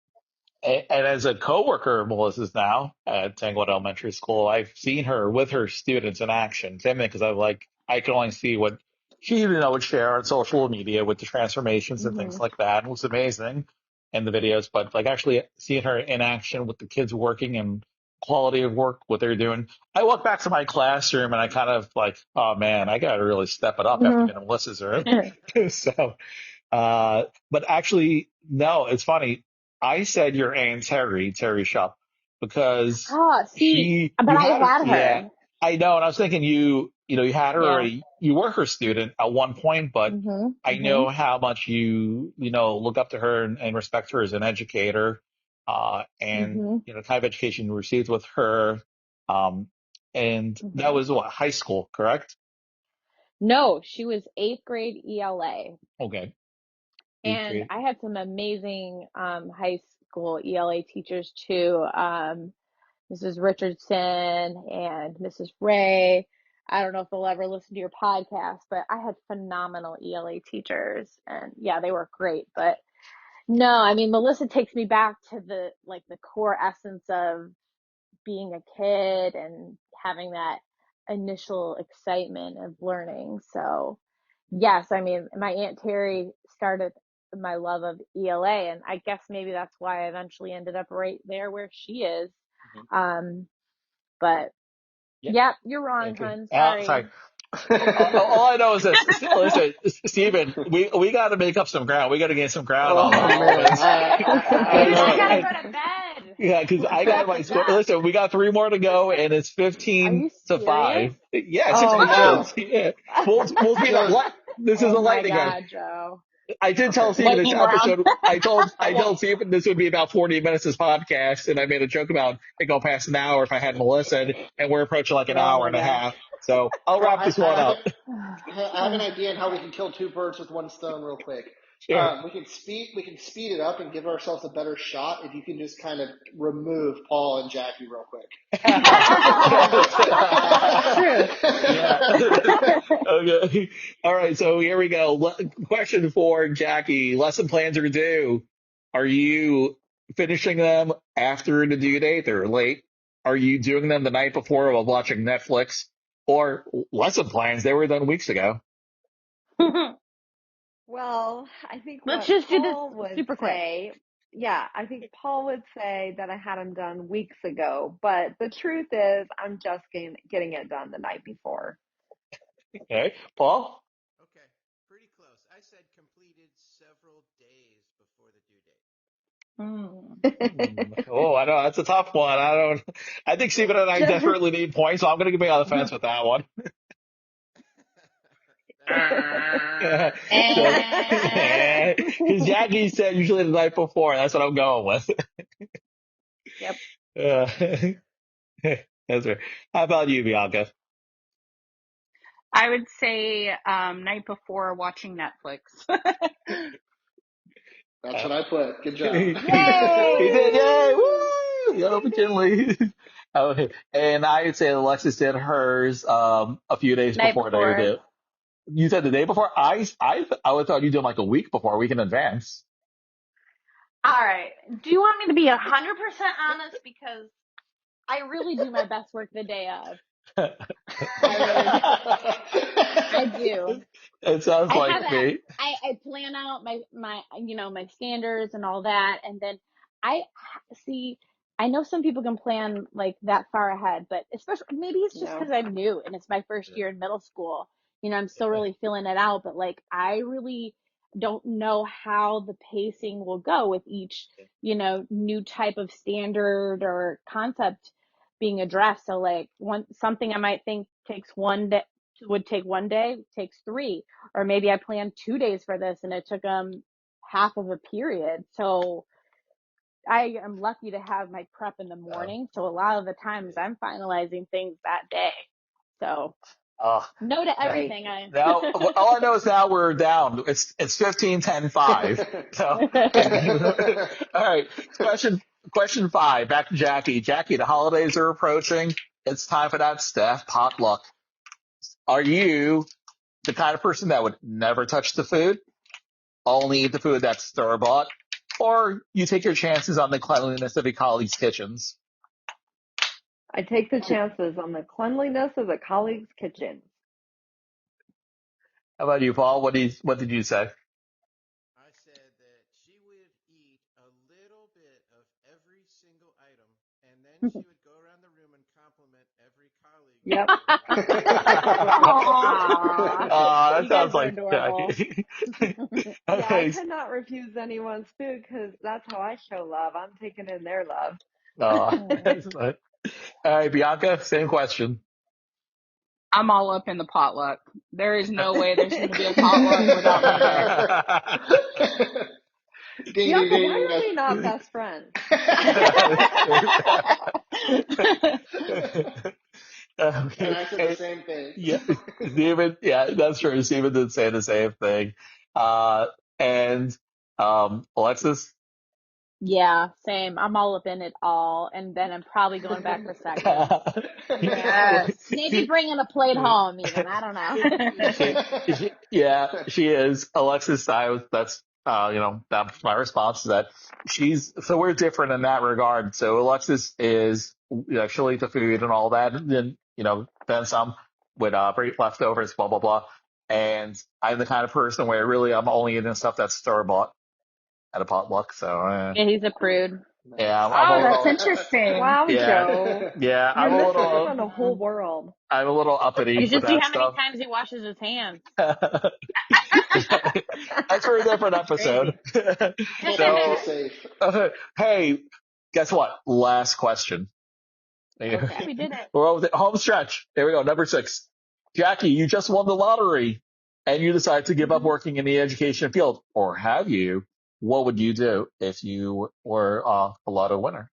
And as a coworker of Melissa's now at Tanglewood Elementary School, I've seen her with her students in action. Same thing, because I can only see what she would share on social media with the transformations and things Mhm. like that. It was amazing in the videos, but like actually seeing her in action with the kids working and quality of work, what they're doing. I walk back to my classroom and I kind of like, oh man, I got to really step it up after Mhm. being in Melissa's room. So. But actually, no, it's funny. I said your Aunt Terry Shop, because Ah, see, but you I had her. had Yeah, her. I know. And I was thinking you had her Yeah. already. You were her student at one point, but Mhm. I know Mhm. how much you look up to her and respect her as an educator, and, Mhm. the type of education you received with her. Um, and that Mhm. was what, high school, correct? No, she was eighth grade ELA. Okay. Eighth And grade. I had some amazing high school ELA teachers too. Mrs. Richardson and Mrs. Ray. I don't know if they'll ever listen to your podcast, but I had phenomenal ELA teachers, and yeah, they were great. But no, I mean, Melissa takes me back to the core essence of being a kid and having that initial excitement of learning. So, yes, I mean, my Aunt Terry started my love of ELA, and I guess maybe that's why I eventually ended up right there where she is. Mhm. Um, but Yeah. yeah, you're wrong, Okay. hun. Sorry. Sorry. All I know is this. Listen, Stephen, we got to make up some ground. We got to gain some ground Oh on all man, this. I Dude, Because I gotta know. go to bed. yeah, because I got Wrap my this score. up. Listen, we got 3 more to go, and it's Are 15 you to serious? 5. Yeah, six Oh more no, minutes. Yeah, we'll be Joe. this is Oh a my lightning round. God, Joe. I did tell Okay. Stephen this Lightning round. episode. I told Stephen this would be about 40 minutes this podcast, and I made a joke about it going past an hour if I had Melissa, and we're approaching like an Oh hour my and a gosh. half. So I'll Well, wrap this one up. I have an idea on how we can kill two birds with one stone real quick. Sure. We can speed it up and give ourselves a better shot if you can just kind of remove Paul and Jackie real quick. True. Yeah. Okay. All right. So here we go. Question for Jackie. Lesson plans are due. Are you finishing them after the due date? They're late. Are you doing them the night before while watching Netflix? Or lesson plans, they were done weeks ago. Well, I think Let's what just do this Paul would super quick. say, yeah, I think Paul would say that I had them done weeks ago, but the truth is I'm just getting it done the night before. Okay. Paul? Okay, pretty close. I said completed several days before the due date. Oh, I know. That's a tough one. I think Stephen and I Just, desperately need points, so I'm going to be on the fence with that one. That's fair. Yeah. So, because Jackie said usually the night before. That's what I'm going with. Yep. Uh, that's right. How about you, Bianca? I would say night before watching Netflix. That's what I put. Good job. He did, yay, Yay! woo, yo, McGinley. Okay, and I'd say Alexis did hers a few days Night before they before. did. You said the day before? I would thought you did like a week before, a week in advance. All right. Do you want me to be 100% honest? Because I really do my best work the day of. I really do. I do. It sounds I have like me. I plan out my standards and all that, and then I see. I know some people can plan like that far ahead, but especially maybe it's just No. because I'm new and it's my first year in middle school. I'm still really feeling it out, but like I really don't know how the pacing will go with each, new type of standard or concept being addressed. So like something I might think takes one day would take one day takes three, or maybe I planned 2 days for this and it took them half of a period. So I am lucky to have my prep in the Oh, morning. So a lot of the times I'm finalizing things that day. So oh, no to now, everything. now, all I know is now we're down. It's 15, 10, 5. So, all right. Question 5. Back to Jackie. Jackie, the holidays are approaching. It's time for that staff potluck. Are you the kind of person that would never touch the food, only eat the food that's store bought, or you take your chances on the cleanliness of your colleagues' kitchens? I take the chances on the cleanliness of the colleagues' kitchens. How about you, Paul? What did you say? I said that she would eat a little bit of every single item, and then she would go around the room and compliment every colleague on Yep. their wonderful food. Aww. That You guys sounds are like adorable. Jackie. Yeah, I Okay. could not refuse anyone's food because that's how I show love. I'm taking in their love. That's fine. All right, Bianca, same question. I'm all up in the potluck. There is no way there's going to be a potluck without me there. Ding, ding, Bianca, why ding. are we not best friends? And Okay. I said the same thing. Yeah, Steven, yeah, that's true. Steven did say the same thing. Uh, and Alexis? Yeah, same. I'm all up in it all. And then I'm probably going back for seconds. Yes. Maybe bringing a plate home even. I don't know. she is. Alexis, that's, that's my response to that. So we're different in that regard. So Alexis is, she'll eat the food and all that, and then, then some with, great leftovers, blah, blah, blah. And I'm the kind of person where really I'm only eating stuff that's store bought at a potluck. So, Yeah, he's a prude. yeah, Nice. I'm a Oh, that's little, interesting. Wow, yeah, Joe. yeah, You're missing out on a whole world. I'm a little uppity You with should see that how many stuff. times he washes his hands. That's for a different episode. Crazy. We'll keep you So, safe. hey, guess what? Last question. Okay. We did it. We're over the home stretch. There we go. Number 6. Jackie, you just won the lottery and you decide to give up Mhm. working in the education field. Or have you? What would you do if you were a lotto winner?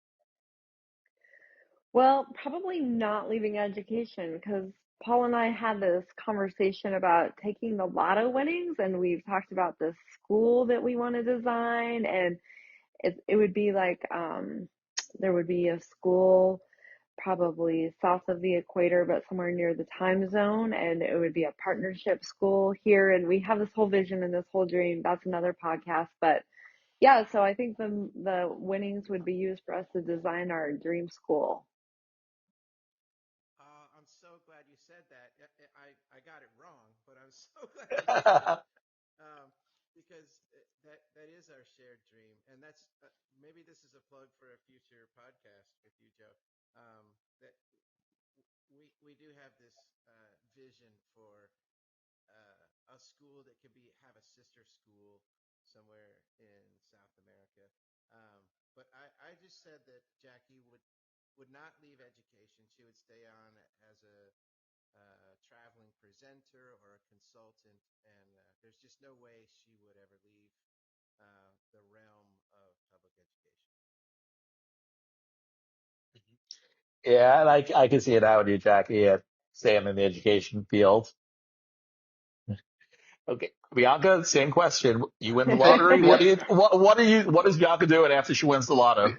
Well, probably not leaving education because Paul and I had this conversation about taking the lotto winnings, and we've talked about the school that we want to design, and it would be like there would be a school probably south of the equator, but somewhere near the time zone, and it would be a partnership school here, and we have this whole vision and this whole dream. That's another podcast, but yeah, so I think the winnings would be used for us to design our dream school. I'm so glad you said that. I got it wrong, but I'm so glad you said that. Because that is our shared dream, and that's maybe this is a plug for a future podcast with you, Joe. That we do have this vision for a school that could have a sister school somewhere in South America. But I just said that Jackie would not leave education. She would stay on as a traveling presenter or a consultant, and there's just no way she would ever leave the realm of public education. Yeah, and I can see it out with you, Jackie, staying in the education field. Okay, Bianca, same question. You win the lottery. What is Bianca doing after she wins the lotto?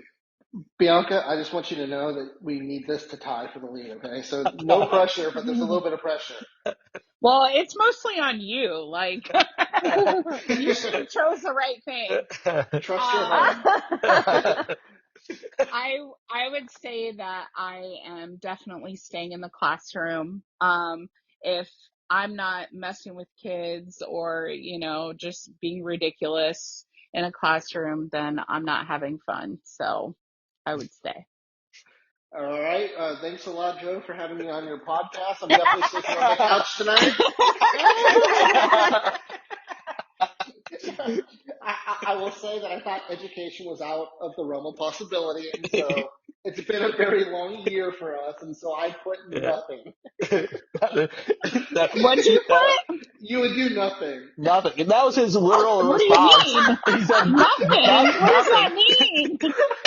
Bianca, I just want you to know that we need this to tie for the lead, okay? So no pressure, but there's a little bit of pressure. Well, it's mostly on you. Like, you should have chose the right thing. Trust your heart. I would say that I am definitely staying in the classroom. If I'm not messing with kids or, just being ridiculous in a classroom, then I'm not having fun. So I would stay. All right. Thanks a lot, Joe, for having me on your podcast. I'm definitely sleeping on the couch tonight. I will say that I thought education was out of the realm of possibility, and so it's been a very long year for us, and so I put nothing. What'd you put? You would do nothing. Nothing. And that was his literal What response. do you mean? He said Nothing. What does that nothing. mean?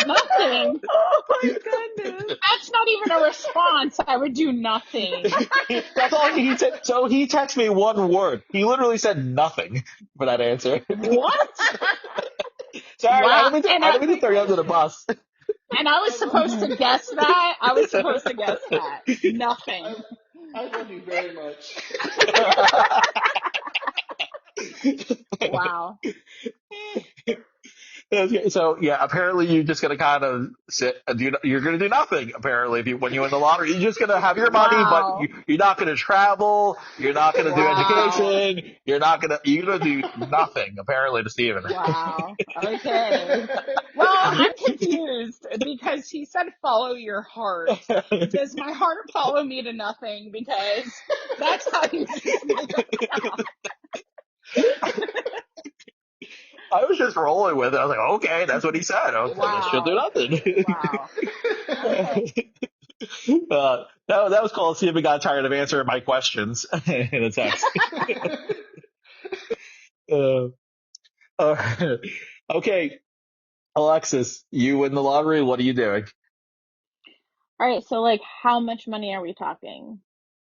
Nothing. Oh my goodness. That's not even a response. I would do nothing. That's all he said. So he texted me one word. He literally said nothing for that answer. What? Sorry, Wow. I didn't mean to throw you under the bus. And I was supposed to guess that? I was supposed to guess that. Nothing. I love you very much. Wow. Okay, so yeah, apparently you're just gonna kind of sit. You're gonna do nothing. Apparently, when you win the lottery, you're just gonna have your money, Wow. but you're not gonna travel. You're not gonna do Wow. education. You're gonna do nothing. Apparently, to Steven. Wow. Okay. Well, I'm confused because he said follow your heart. Does my heart follow me to nothing? Because that's how he sees me. I was just rolling with it. I was like, okay, that's what he said. Okay, Wow. she'll do nothing. Wow. That was called Steven got tired of answering my questions in a text. Okay, Alexis, you win the lottery. What are you doing? All right, so like, how much money are we talking?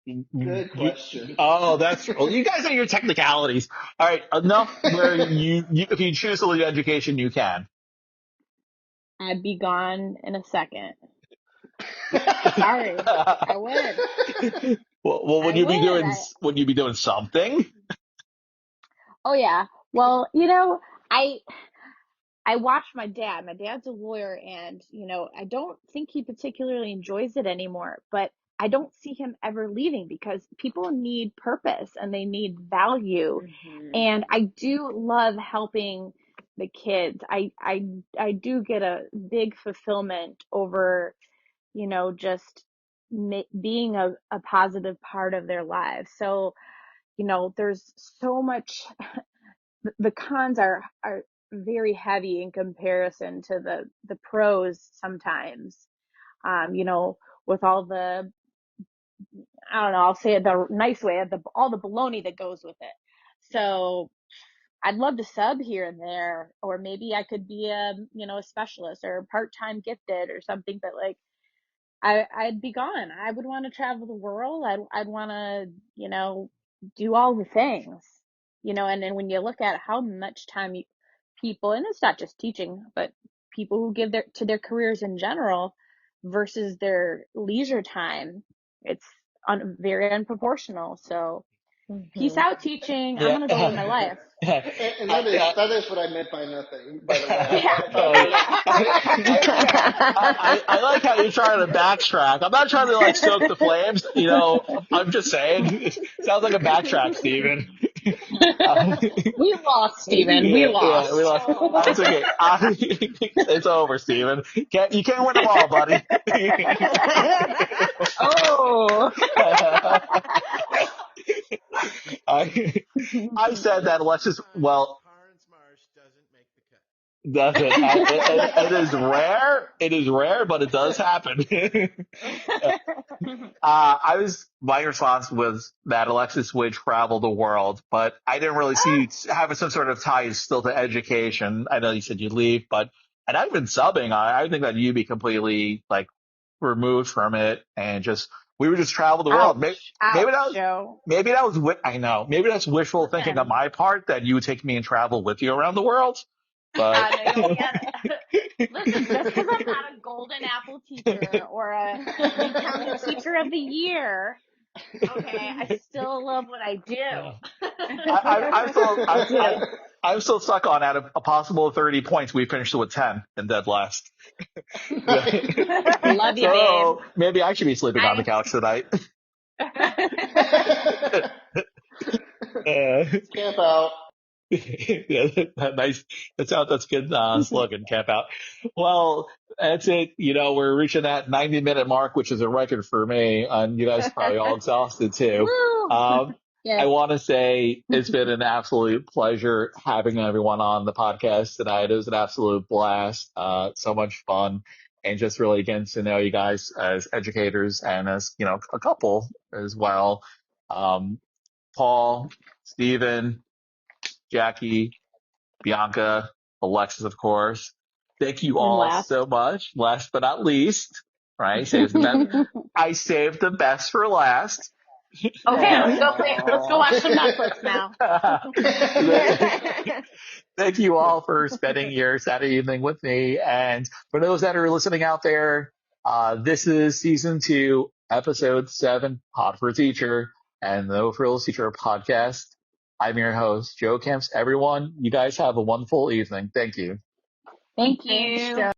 Good question. You guys know your technicalities. All right, enough where you if you choose to leave education, you can. I'd be gone in a second. Sorry, I would. Well, would I you be would. doing? Would you be doing something? Oh yeah. Well, I watched my dad. My dad's a lawyer, and I don't think he particularly enjoys it anymore, but I don't see him ever leaving because people need purpose and they need value. Mhm. And I do love helping the kids. I do get a big fulfillment over, just being a positive part of their lives. So, there's so much, the cons are very heavy in comparison to the pros sometimes. With all the, I don't know, I'll say it the nice way, all the baloney that goes with it. So I'd love to sub here and there, or maybe I could be a specialist or part-time gifted or something, but like, I'd be gone. I would want to travel the world. I'd want to, do all the things, and then when you look at how much time people, and it's not just teaching, but people who give to their careers in general versus their leisure time, it's very unproportional. So peace Mhm. out teaching. I'm Yeah. going to go live my life. And that is what I meant by nothing, by the way. I like how you're trying to backtrack. I'm not trying to soak the flames. I'm just saying. It sounds like a backtrack, Steven. We lost, Steven. We lost. Yeah, we lost. That's okay. It's over, Steven. You can't win them all, buddy. Oh. I said that Alexis. Well, Karn's Marsh doesn't make the cut. doesn't. It is rare. It is rare, but it does happen. My response was that Alexis would travel the world, but I didn't really see you having some sort of ties still to education. I know you said you'd leave, and I've been subbing. I think that you'd be completely removed from it, and we would just travel the world. Maybe Ouch, Joe. I know. Maybe that's wishful thinking on Listen. my part that you would take me and travel with you around the world. But No, you don't get it. Listen, just because I'm not a golden apple teacher or a Lee County Teacher of the Year, okay, I still love what I do. I'm still stuck on out of a possible 30 points. We finished with 10 and dead last. Love you, So babe. maybe I should be sleeping on the couch tonight. Camp out. Yeah, nice. That's good slogan, camp out. Well, that's it. We're reaching that 90-minute mark, which is a record for me. And you guys are probably all exhausted too. Woo! I want to say it's been an absolute pleasure having everyone on the podcast tonight. It was an absolute blast. So much fun. And just really getting to know you guys as educators and as, a couple as well. Paul, Stephen, Jackie, Bianca, Alexis, of course. Thank you all so much. Last but not least, right? I saved the best for last. Okay, let's go watch some Netflix now. Thank you all for spending your Saturday evening with me. And for those that are listening out there, this is season 2, episode 7, Hot for Teacher, and the No-Frills Teacher Podcast. I'm your host, Joe Camps. Everyone, you guys have a wonderful evening. Thank you. Thank you.